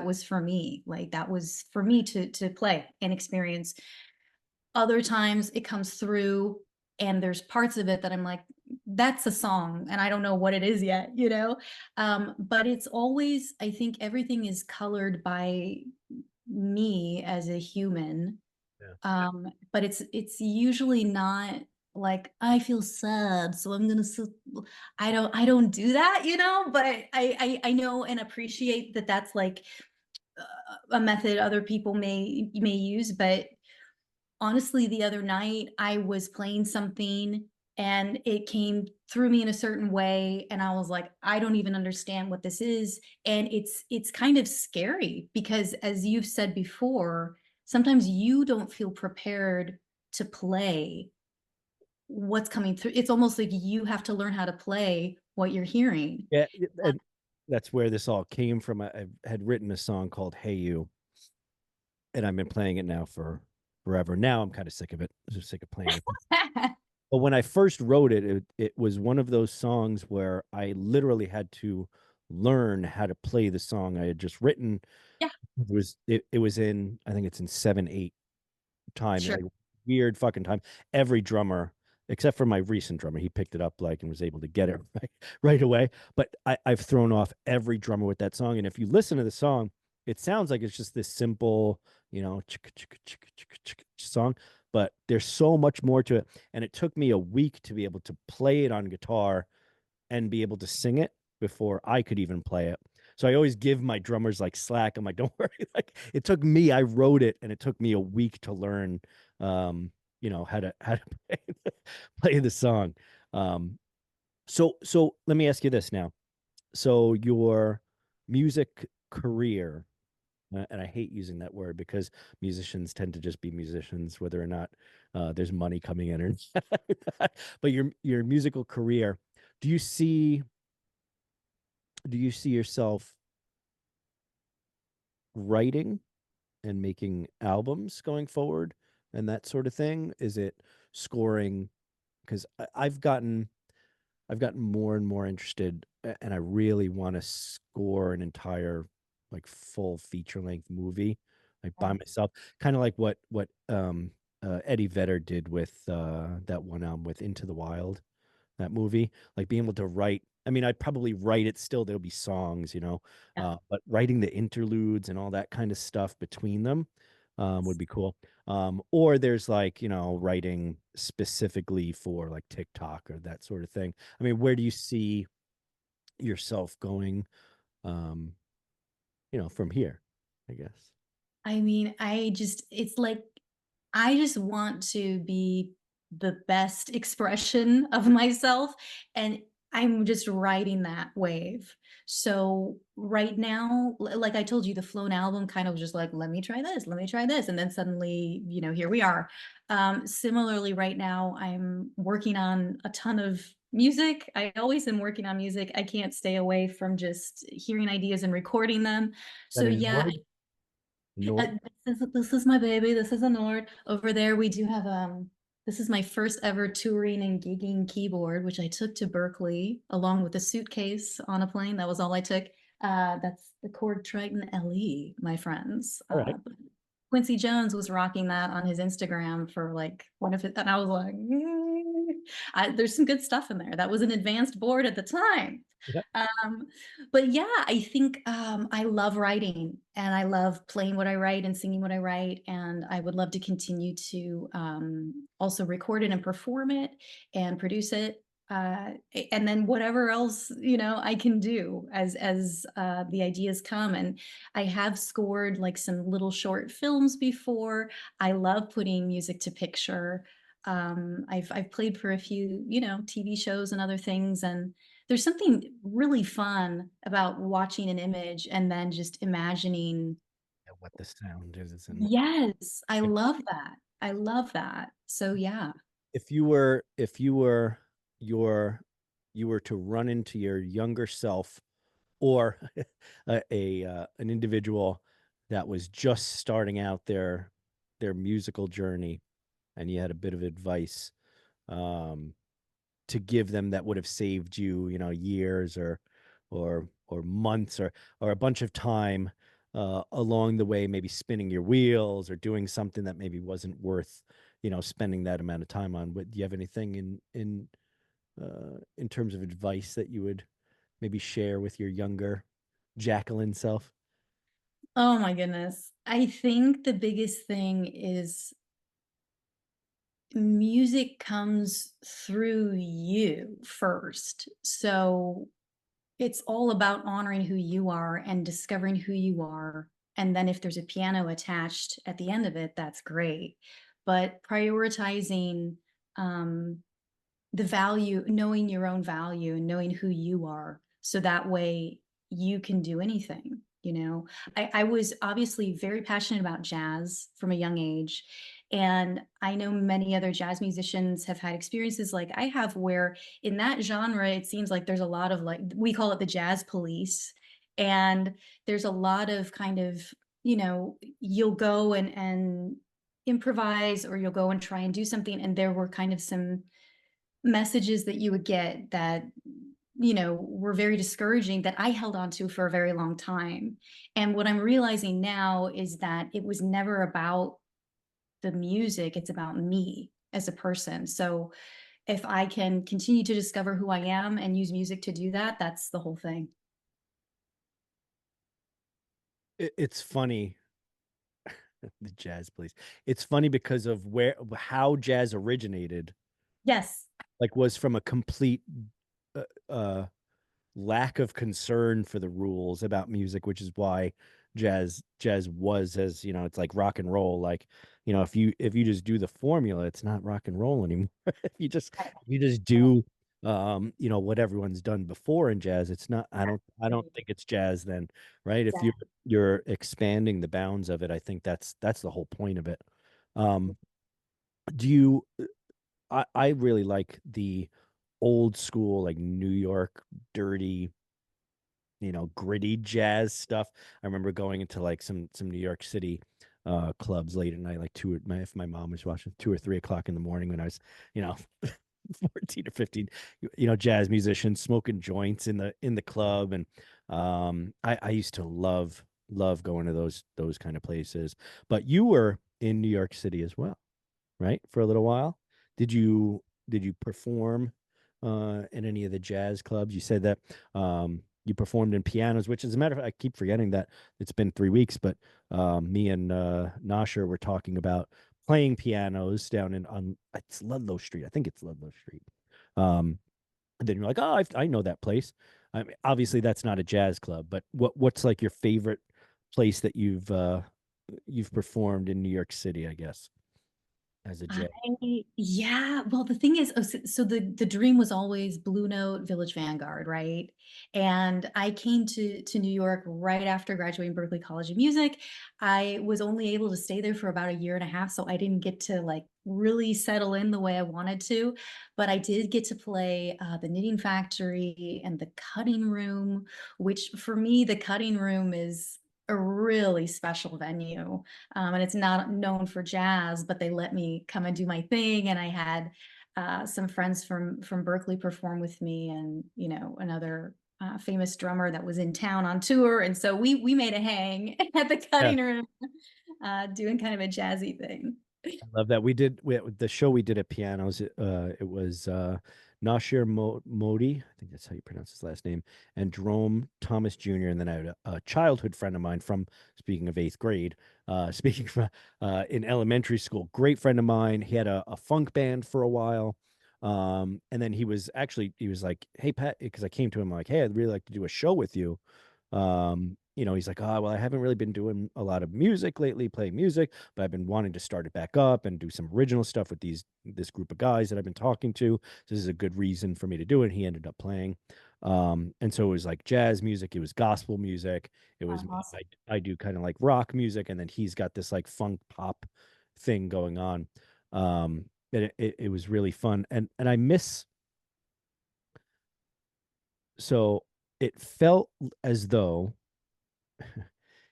was for me. Like that was for me to play and experience. Other times it comes through and there's parts of it that I'm like, that's a song and I don't know what it is yet, you know? But it's always, I think everything is colored by me as a human. Yeah. But it's usually not like I feel sad, so I'm gonna I don't do that, you know, but I know and appreciate that that's like a method other people may use. But honestly, the other night I was playing something and it came through me in a certain way and I was like, I don't even understand what this is. And it's kind of scary because as you've said before, sometimes you don't feel prepared to play what's coming through. It's almost like you have to learn how to play what you're hearing. Yeah, and that's where this all came from. I had written a song called "Hey You," and I've been playing it now for forever. Now I'm kind of sick of it. I'm just sick of playing it. But when I first wrote it, it was one of those songs where I literally had to learn how to play the song I had just written. Yeah, It was in, I think it's in 7/8 time, sure. like weird fucking time. Every drummer, except for my recent drummer, he picked it up like and was able to get it right away. But I've thrown off every drummer with that song. And if you listen to the song, it sounds like it's just this simple, you know, chicka, chicka, chicka, chicka, chicka song. But there's so much more to it. And it took me a week to be able to play it on guitar and be able to sing it before I could even play it. So I always give my drummers like slack. I'm like, don't worry. Like it took me, I wrote it and it took me a week to learn you know, how to play the song. So let me ask you this now. So your music career, and I hate using that word because musicians tend to just be musicians, whether or not there's money coming in or not. But your musical career, do you see yourself writing and making albums going forward and that sort of thing? Is it scoring? Because I've gotten more and more interested, and I really want to score an entire like full feature length movie, like by myself, kind of like what Eddie Vedder did with that one album with Into the Wild, that movie, like being able to write. I mean, I'd probably write it still. There'll be songs, you know, Yeah. but writing the interludes and all that kind of stuff between them would be cool. Or there's like, you know, writing specifically for like TikTok or that sort of thing. I mean, where do you see yourself going, um, you know, from here, I guess? I mean, it's like, I just want to be the best expression of myself. And I'm just riding that wave. So right now, like I told you, the Flown album kind of was just like, let me try this, let me try this. And then suddenly, you know, here we are. Similarly, right now, I'm working on a ton of music. I always am working on music. I can't stay away from just hearing ideas and recording them. So That is yeah, Lloyd. Nord. this is my baby. This is a Nord. Over there, we do have this is my first ever touring and gigging keyboard, which I took to Berklee along with a suitcase on a plane. That was all I took. That's the Chord Triton LE, my friends. All right. Quincy Jones was rocking that on his Instagram for like one of it, and I was like, there's some good stuff in there. That was an advanced board at the time. Yeah. But yeah, I think I love writing and I love playing what I write and singing what I write. And I would love to continue to also record it and perform it and produce it. And then whatever else, you know, I can do as the ideas come. And I have scored like some little short films before. I love putting music to picture. I've played for a few, you know, TV shows and other things, and there's something really fun about watching an image and then just imagining. What the sound is and Yes, I love that. I love that. So yeah. if you were your you were to run into your younger self or an individual that was just starting out their musical journey, and you had a bit of advice to give them that would have saved you, years or months or a bunch of time along the way, maybe spinning your wheels or doing something that maybe wasn't worth, spending that amount of time on. Do you have anything in terms of advice that you would maybe share with your younger Jacqueline self? Oh my goodness. I think the biggest thing is music comes through you first. So it's all about honoring who you are and discovering who you are. And then if there's a piano attached at the end of it, that's great. But prioritizing the value, knowing your own value and knowing who you are. So that way you can do anything. I was obviously very passionate about jazz from a young age. And I know many other jazz musicians have had experiences like I have, where in that genre, it seems like there's a lot of, like, we call it the jazz police. And there's a lot of kind of, you'll go and improvise, or you'll go and try and do something. And there were kind of some messages that you would get that were very discouraging, that I held on to for a very long time. And what I'm realizing now is that it was never about the music, it's about me as a person. So if I can continue to discover who I am and use music to do that, that's the whole thing. It's funny. The jazz, please. It's funny because of how jazz originated. Yes. Like, was from a complete uh, uh lack of concern for the rules about music, which is why jazz was, as it's like rock and roll. Like, if you just do the formula, it's not rock and roll anymore. If you just do what everyone's done before in jazz, it's not. I don't think it's jazz then, right? If you're expanding the bounds of it, I think that's the whole point of it. Do you I really like the old school, like New York dirty, gritty jazz stuff. I remember going into like some New York City clubs late at night, like if my mom was watching, 2 or 3 o'clock in the morning, when I was, you know, 14 or 15, jazz musicians smoking joints in the club. And I used to love going to those kind of places. But you were in New York City as well, right? For a little while. Did you perform in any of the jazz clubs? You said that you performed in pianos, which, as a matter of fact, I keep forgetting that it's been 3 weeks, but me and Nasher were talking about playing pianos down on it's Ludlow Street. I think it's Ludlow Street. And then you're like, oh, I know that place. I mean, obviously that's not a jazz club, but what's like your favorite place that you've performed in New York City, I guess, as a jazz? Yeah, well, the thing is, so the dream was always Blue Note, Village Vanguard, right? And I came to New York right after graduating Berklee College of Music. I was only able to stay there for about a year and a half, so I didn't get to like really settle in the way I wanted to. But I did get to play the Knitting Factory and the Cutting Room, which for me, the Cutting Room is a really special venue. And it's not known for jazz, but they let me come and do my thing. And I had some friends from Berklee perform with me, and another famous drummer that was in town on tour. And so we made a hang at the Cutting Room, doing kind of a jazzy thing. I love that. The show we did at pianos. It was Nashir Modi, I think that's how you pronounce his last name, and Jerome Thomas Jr. And then I had a childhood friend of mine from, speaking of eighth grade, speaking from in elementary school, great friend of mine. He had a funk band for a while. And then he was like, hey, Pat, because I came to him like, hey, I'd really like to do a show with you. He's like, oh, well, I haven't really been doing a lot of music lately, playing music, but I've been wanting to start it back up and do some original stuff with this group of guys that I've been talking to. So this is a good reason for me to do it. He ended up playing. And so it was like jazz music, it was gospel music, it was Awesome. I do kind of like rock music, and then he's got this like funk pop thing going on. And it was really fun. And I miss, so it felt as though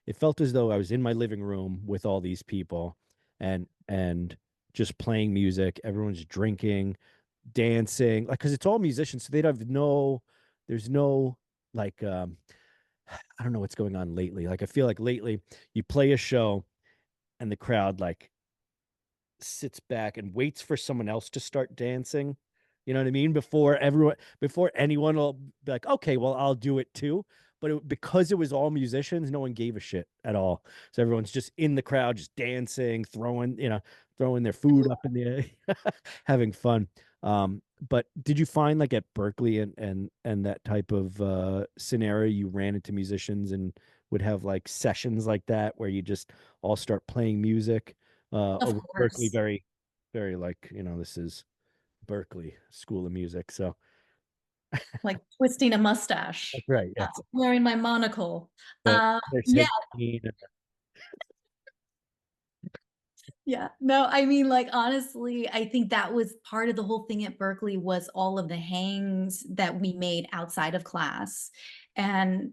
it felt as though I was in my living room with all these people and just playing music. Everyone's drinking, dancing, like because it's all musicians, so they'd have there's no like I don't know what's going on lately. Like I feel like lately you play a show and the crowd like sits back and waits for someone else to start dancing. You know what I mean? Before anyone will be like, okay, well, I'll do it too. But because it was all musicians, no one gave a shit at all. So everyone's just in the crowd, just dancing, throwing their food up in the air, having fun. But did you find like at Berklee and that type of scenario, you ran into musicians and would have like sessions like that where you just all start playing music? Of Over Berklee, course. very, very like, this is Berklee School of Music. So Like twisting a mustache, that's right. Yes. wearing my monocle. They're Yeah, 17. yeah. No, I mean, like, honestly, I think that was part of the whole thing at Berklee was all of the hangs that we made outside of class. And,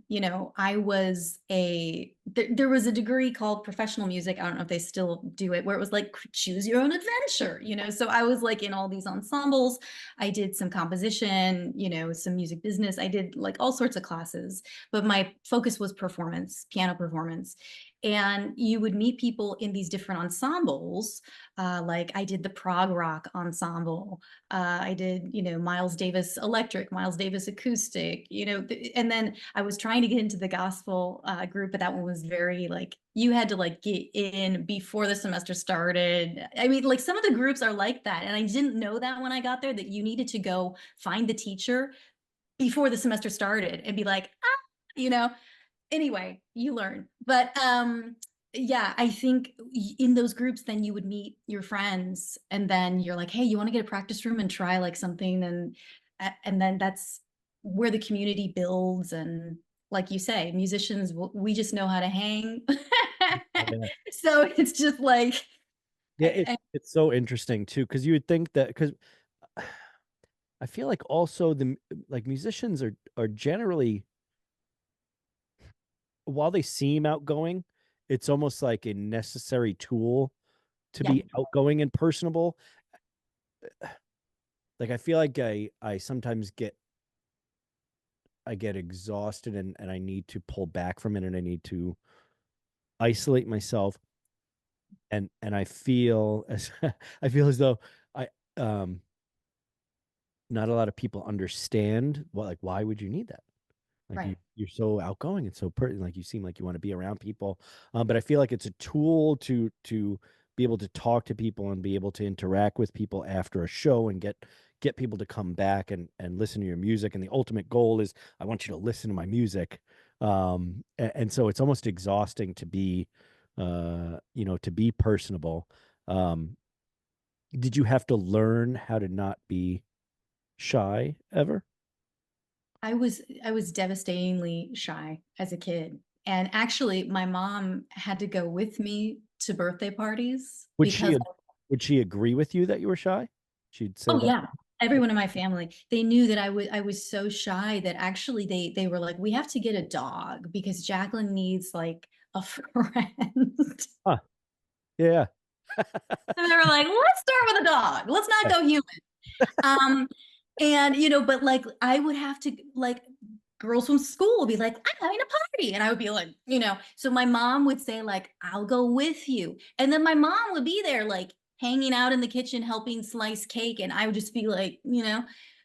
I was there was a degree called professional music. I don't know if they still do it, where it was like choose your own adventure, So I was like in all these ensembles. I did some composition, some music business. I did like all sorts of classes, but my focus was performance, piano performance. And you would meet people in these different ensembles. Like I did the prog rock ensemble. I did, Miles Davis electric, Miles Davis acoustic, and then I was trying to get into the gospel group, but that one was very like, you had to like get in before the semester started. I mean, like some of the groups are like that. And I didn't know that when I got there, that you needed to go find the teacher before the semester started and be like, you know, anyway, you learn. But yeah, I think in those groups, then you would meet your friends, and then you're like, hey, you want to get a practice room and try like something, and then that's where the community builds. And like you say, musicians, we just know how to hang. Yeah. So it's just like, Yeah, it's so interesting too, because you would think that because I feel like also the like musicians are generally, while they seem outgoing, it's almost like a necessary tool to yeah, be outgoing and personable. Like I feel like I sometimes get exhausted and I need to pull back from it and I need to isolate myself and I feel as I feel as though I um not a lot of people understand like why would you need that? Like right. you're so outgoing and so like you seem like you want to be around people, but I feel like it's a tool to be able to talk to people and be able to interact with people after a show and get people to come back and listen to your music. And the ultimate goal is I want you to listen to my music, and so it's almost exhausting to be, to be personable. Um, did you have to learn how to not be shy ever? I was devastatingly shy as a kid. And actually, my mom had to go with me to birthday parties Would because, she would she agree with you that you were shy? She'd say oh that. yeah, everyone in my family, they knew that I was so shy that actually they were like, we have to get a dog because Jacqueline needs like a friend. Huh. Yeah. And they were like, let's start with a dog. Let's not go human. Um, and but like I would have to like girls from school would be like, I'm having a party. And I would be like, so my mom would say, like, I'll go with you. And then my mom would be there, like hanging out in the kitchen, helping slice cake. And I would just be like,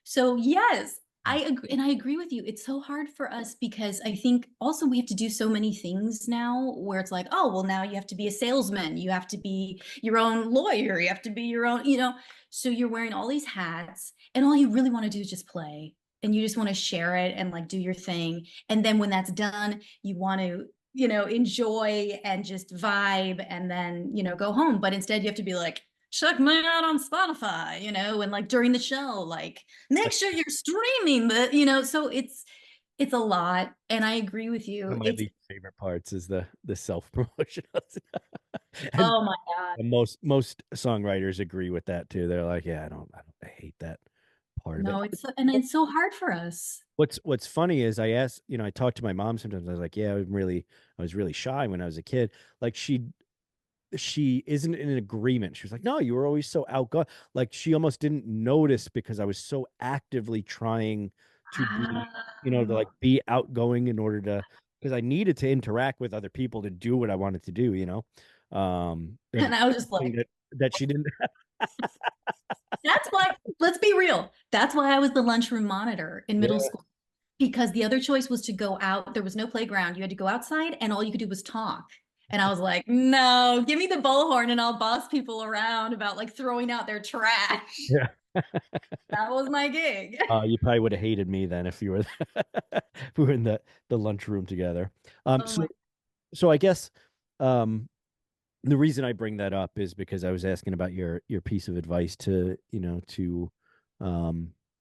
so yes, I agree. And I agree with you. It's so hard for us because I think also we have to do so many things now where it's like, oh, well, now you have to be a salesman. You have to be your own lawyer. You have to be your own, so you're wearing all these hats and all you really want to do is just play and you just want to share it and like do your thing. And then when that's done, you want to, enjoy and just vibe and then, go home. But instead you have to be like, check me out on Spotify, and like during the show, like make sure you're streaming the, so it's a lot. And I agree with One you. of my It's, least favorite parts is the self promotion. And oh my God. most songwriters agree with that too. They're like, yeah, I hate that. part of No, it. it's so hard for us. What's funny is I asked, you know, I talked to my mom sometimes. I was like, yeah, I was really shy when I was a kid. Like she isn't in agreement. She was like, no, you were always so outgoing. Like she almost didn't notice because I was so actively trying to be, you know, to like Ah. be outgoing in order to, because I needed to interact with other people to do what I wanted to do, you know. And And I was just something like, that she didn't. that's why, let's be real. That's why I was the lunchroom monitor in middle Yeah. school. Because the other choice was to go out. There was no playground. You had to go outside and all you could do was talk. And I was like, no, give me the bullhorn and I'll boss people around about like throwing out their trash. Yeah. That was my gig. You probably would have hated me then if you were if we were in the lunchroom together. Oh my. So I guess um the reason I bring that up is because I was asking about your piece of advice to, you know, to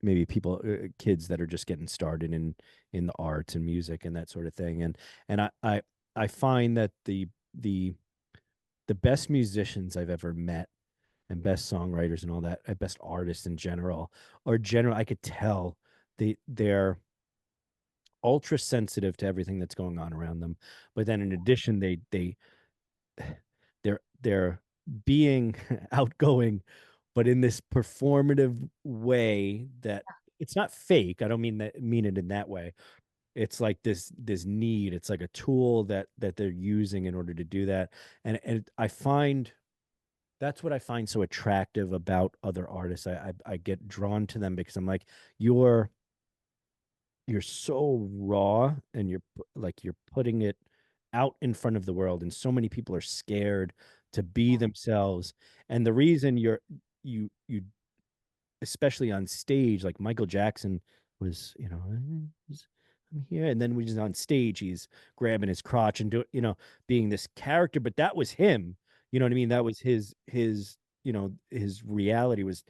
maybe people kids that are just getting started in the arts and music and that sort of thing. And I find that the the best musicians I've ever met and best songwriters and all that, best artists in general, are general. I could tell they're ultra sensitive to everything that's going on around them. But then in addition, they're being outgoing, but in this performative way that it's not fake. I don't mean it in that way. It's like this need. It's like a tool that they're using in order to do that. And I find that's what I find so attractive about other artists. I get drawn to them because I'm like, you're you're so raw and like you're putting it out in front of the world, and so many people are scared to be themselves. And the reason you especially on stage, like Michael Jackson was, you know, I'm here, and then when he's on stage, he's grabbing his crotch and you know, being this character, but that was him. You know what I mean? That was his, you know, his reality was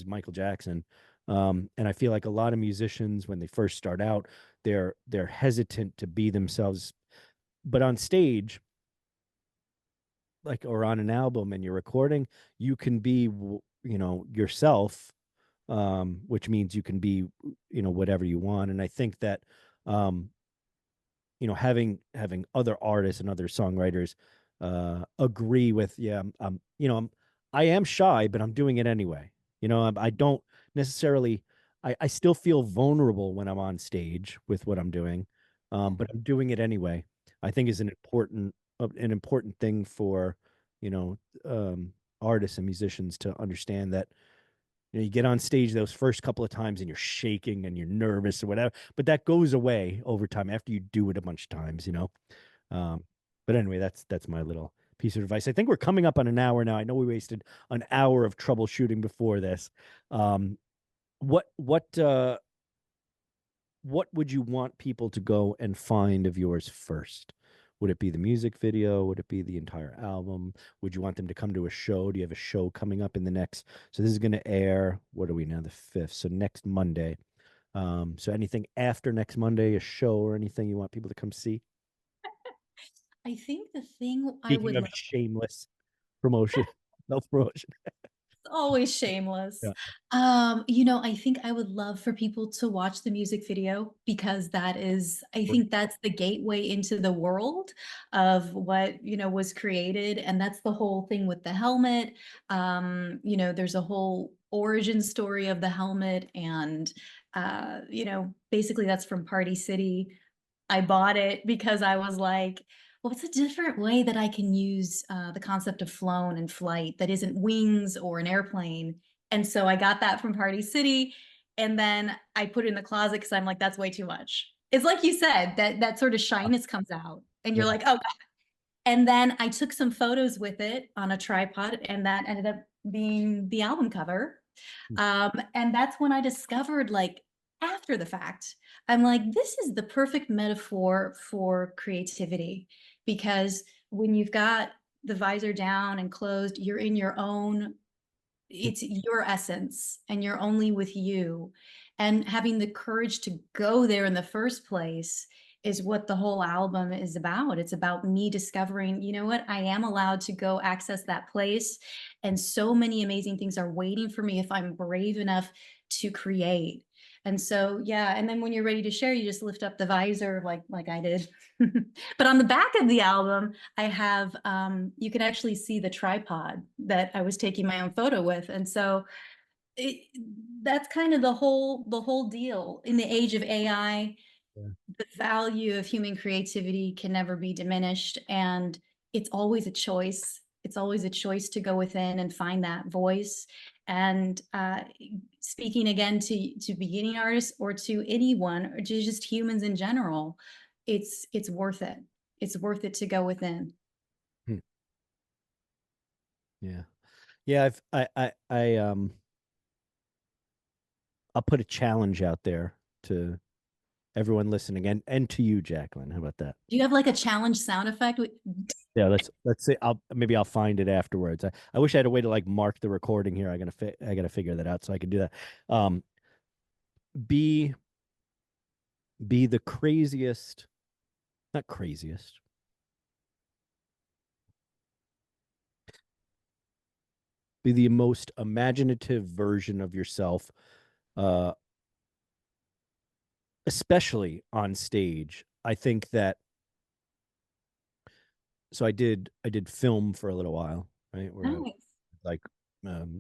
Michael Jackson. And I feel like a lot of musicians, when they first start out, they're hesitant to be themselves, but on stage, like, or on an album and you're recording, you can be, you know, yourself, which means you can be, you know, whatever you want. And I think that, um, you know, having other artists and other songwriters agree with, yeah, you know, I am shy, but I'm doing it anyway. You know, I don't necessarily, I still feel vulnerable when I'm on stage with what I'm doing, but I'm doing it anyway. I think is an important thing for, you know, artists and musicians to understand that, you know, you get on stage those first couple of times and you're shaking and you're nervous or whatever, but that goes away over time after you do it a bunch of times, you know. Um, but anyway, that's my little piece of advice. I think we're coming up on an hour now. I know we wasted an hour of troubleshooting before this. Um, what what uh, what would you want people to go and find of yours first? Would it be the music video? Would it be the entire album? Would you want them to come to a show? Do you have a show coming up in the next? So this is going to air. What are we now? The 5th. So next Monday. So anything after next Monday, a show or anything you want people to come see? I think the thing I Speaking would of love, shameless promotion, self promotion. always shameless. Yeah. You know, I think I would love for people to watch the music video because I think that's the gateway into the world of what, you know, was created. And that's the whole thing with the helmet. You know, there's a whole origin story of the helmet. And, you know, basically that's from Party City. I bought it because I was like, well, what's a different way that I can use the concept of flown and flight that isn't wings or an airplane? And so I got that from Party City, and then I put it in the closet because I'm like, that's way too much. It's like you said, that sort of shyness comes out, and you're Yeah. like, oh God. And then I took some photos with it on a tripod, and that ended up being the album cover. And that's when I discovered, like, after the fact, I'm like, this is the perfect metaphor for creativity because when you've got the visor down and closed, you're in your own, it's your essence and you're only with you. And having the courage to go there in the first place is what the whole album is about. It's about me discovering, you know what, I am allowed to go access that place. And so many amazing things are waiting for me if I'm brave enough to create. And so, yeah, and then when you're ready to share, you just lift up the visor like I did. But on the back of the album, I have you can actually see the tripod that I was taking my own photo with. And so that's kind of the whole deal. In the age of AI, Yeah. the value of human creativity can never be diminished, and it's always a choice. It's always a choice to go within and find that voice. And speaking again to beginning artists or to anyone or to just humans in general, it's worth it. It's worth it to go within. Hmm. Yeah. Yeah, I'll put a challenge out there to everyone listening and to you, Jacqueline. How about that? Do you have like a challenge sound effect? Yeah, let's see. I'll find it afterwards. I wish I had a way to like mark the recording here. I gotta figure that out so I can do that. Um, be the craziest, not craziest. Be the most imaginative version of yourself, uh, especially on stage. I think that so I did film for a little while, right? Where I Nice. like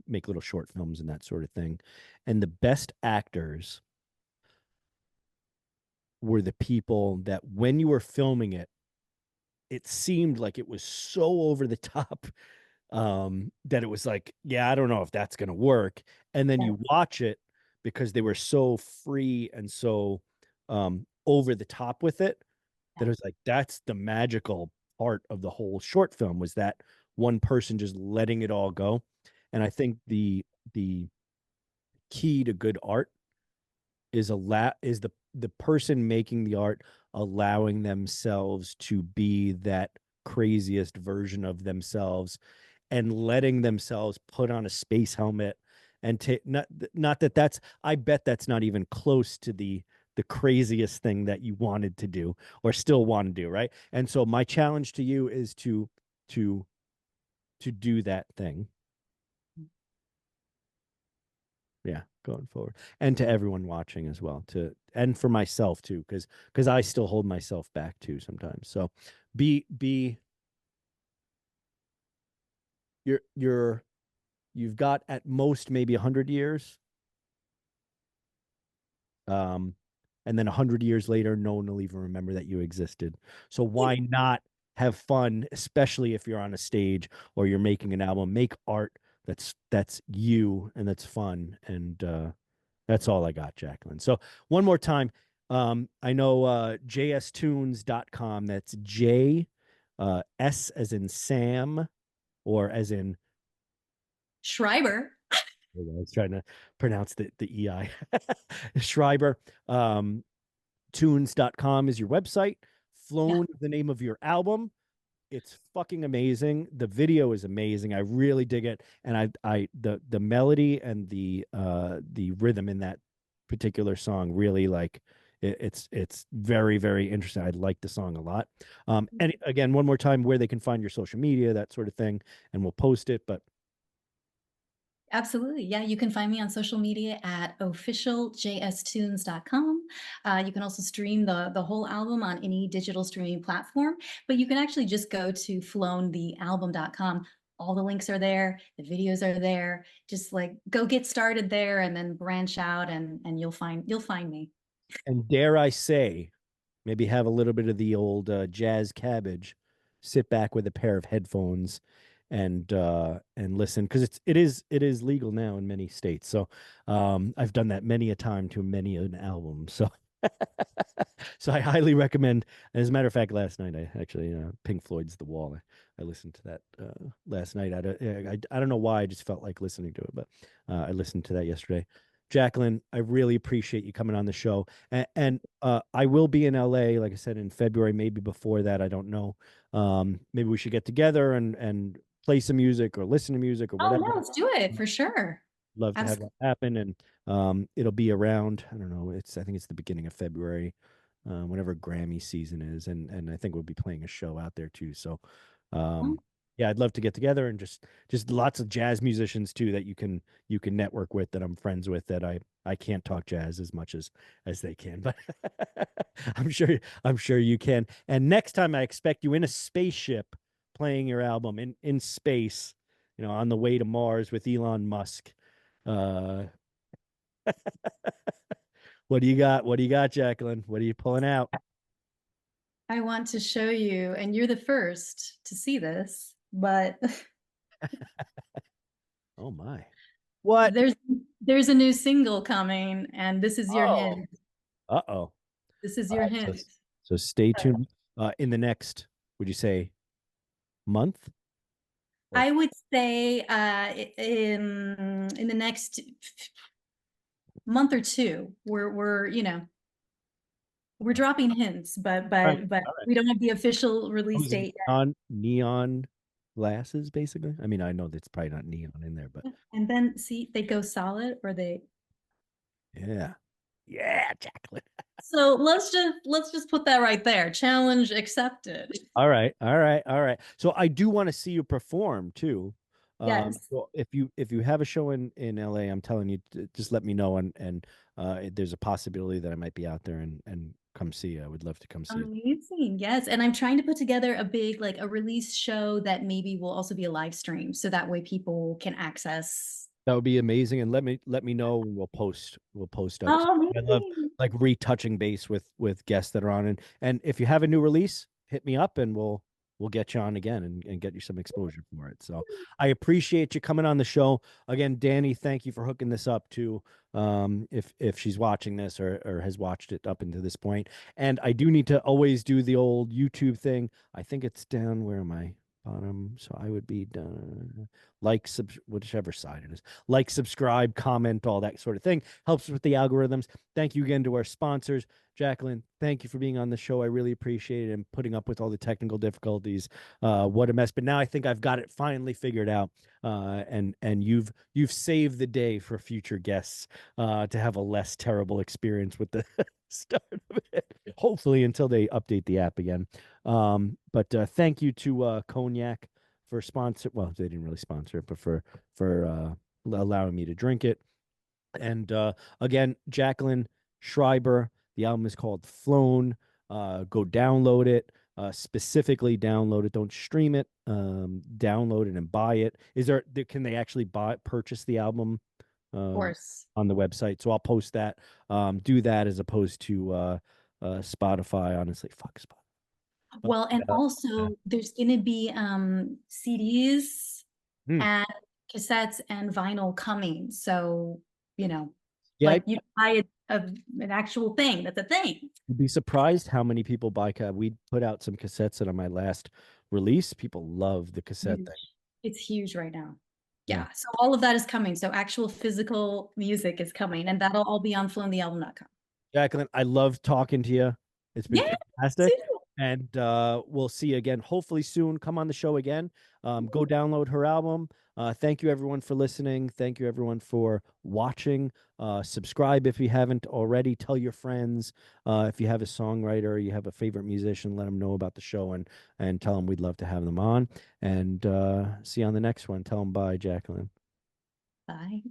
make little short films and that sort of thing. And the best actors were the people that when you were filming it, it seemed like it was so over the top that it was like, yeah, I don't know if that's going to work. And then Yeah. you watch it because they were so free and so over the top with it that it was like, that's the magical part of the whole short film was that one person just letting it all go. And I think the key to good art is the person making the art allowing themselves to be that craziest version of themselves and letting themselves put on a space helmet and take not that that's I bet that's not even close to the craziest thing that you wanted to do or still want to do, right? And so my challenge to you is to do that thing. Yeah, going forward. And to everyone watching as well, to and for myself too, because I still hold myself back too sometimes. So be you're you've got at most maybe 100 years. Um, and then 100 years later, no one will even remember that you existed. So why not have fun, especially if you're on a stage or you're making an album, make art that's you and that's fun. And that's all I got, Jacqueline. So one more time, I know jstunes.com. That's J S as in Sam or as in Schreiber. I was trying to pronounce the EI. Schreiber. Tunes.com is your website. Yeah. Flown is the name of your album. It's fucking amazing. The video is amazing. I really dig it. And the melody and the rhythm in that particular song really like it's very, very interesting. I like the song a lot. And again, one more time where they can find your social media, that sort of thing, and we'll post it. But Absolutely. Yeah, you can find me on social media at officialjstunes.com. You can also stream the whole album on any digital streaming platform, but you can actually just go to flownthealbum.com. All the links are there, the videos are there. Just like go get started there and then branch out and you'll find me. and dare I say, maybe have a little bit of the old jazz cabbage, sit back with a pair of headphones and listen because it is legal now in many states. So I've done that many a time to many an album. So so I highly recommend. As a matter of fact, last night I actually Pink Floyd's The Wall. I listened to that last night. I don't know why I just felt like listening to it, but I listened to that yesterday. Jacqueline, I really appreciate you coming on the show. And I will be in LA, like I said, in February, maybe before that. I don't know. Maybe we should get together and play some music or listen to music or Oh whatever. no, let's do it for sure. Love to have Absolutely. that happen. And it'll be around, I don't know, I think it's the beginning of February, whenever Grammy season is. And I think we'll be playing a show out there too. So Yeah, I'd love to get together and just lots of jazz musicians too that you can network with, that I'm friends with, that I can't talk jazz as much as they can, but I'm sure you can. And next time I expect you in a spaceship playing your album in space, on the way to Mars with Elon Musk. What do you got? What do you got, Jacqueline? What are you pulling out? I want to show you, and you're the first to see this, but Oh my. What? there's a new single coming, and this is your Oh. hint. Uh-oh. This is All your right, hint. so stay tuned. In the next, would you say, month? I would say in the next month or two, we're dropping hints, but Right. we don't have the official release date yet. On neon glasses, basically. I mean, I know that's probably not neon in there, but And then see, they go solid or they. yeah, Jacqueline. So let's just put that right there. Challenge accepted. All right. So I do want to see you perform too. Yes. So if you have a show in LA, I'm telling you, just let me know, and there's a possibility that I might be out there and come see you. I would love to come see you. Amazing. Yes. And I'm trying to put together a big, like a release show that maybe will also be a live stream. So that way people can access. That would be amazing, and let me know, and we'll post up. Oh, I love like retouching base with guests that are on, and if you have a new release, hit me up and we'll get you on again and get you some exposure for it. So I appreciate you coming on the show again, Danny. Thank you for hooking this up too. If she's watching this or has watched it up until this point, and I do need to always do the old YouTube thing. I think it's down. Where am I? Bottom. So I would be done. Like, whichever side it is. Like, subscribe, comment, all that sort of thing. Helps with the algorithms. Thank you again to our sponsors. Jacqueline, thank you for being on the show. I really appreciate it, and putting up with all the technical difficulties. What a mess. But now I think I've got it finally figured out. And you've saved the day for future guests to have a less terrible experience with the start of it. Hopefully until they update the app again. But thank you to Cognac for sponsor. Well, they didn't really sponsor it, but for allowing me to drink it. And again, Jacquelyn Schreiber. The album is called Flown. Go download it. Specifically download it. Don't stream it. Download it and buy it. Can they actually purchase the album? Of course. On the website. So I'll post that. Do that as opposed to Spotify. Honestly, fuck Spotify. Well, and also there's going to be CDs and cassettes and vinyl coming. So, yeah, like you buy an actual thing. That's a thing. You'd be surprised how many people buy. We put out some cassettes that on my last release. People love the cassette thing. It's huge right now. Yeah. So all of that is coming. So actual physical music is coming, and that'll all be on flownthealbum.com. Jacqueline, I love talking to you. It's been fantastic. Too. And we'll see you again, hopefully soon. Come on the show again. Go download her album. Thank you, everyone, for listening. Thank you, everyone, for watching. Subscribe if you haven't already. Tell your friends. If you have a songwriter, you have a favorite musician, let them know about the show and tell them we'd love to have them on. And see you on the next one. Tell them bye, Jacqueline. Bye.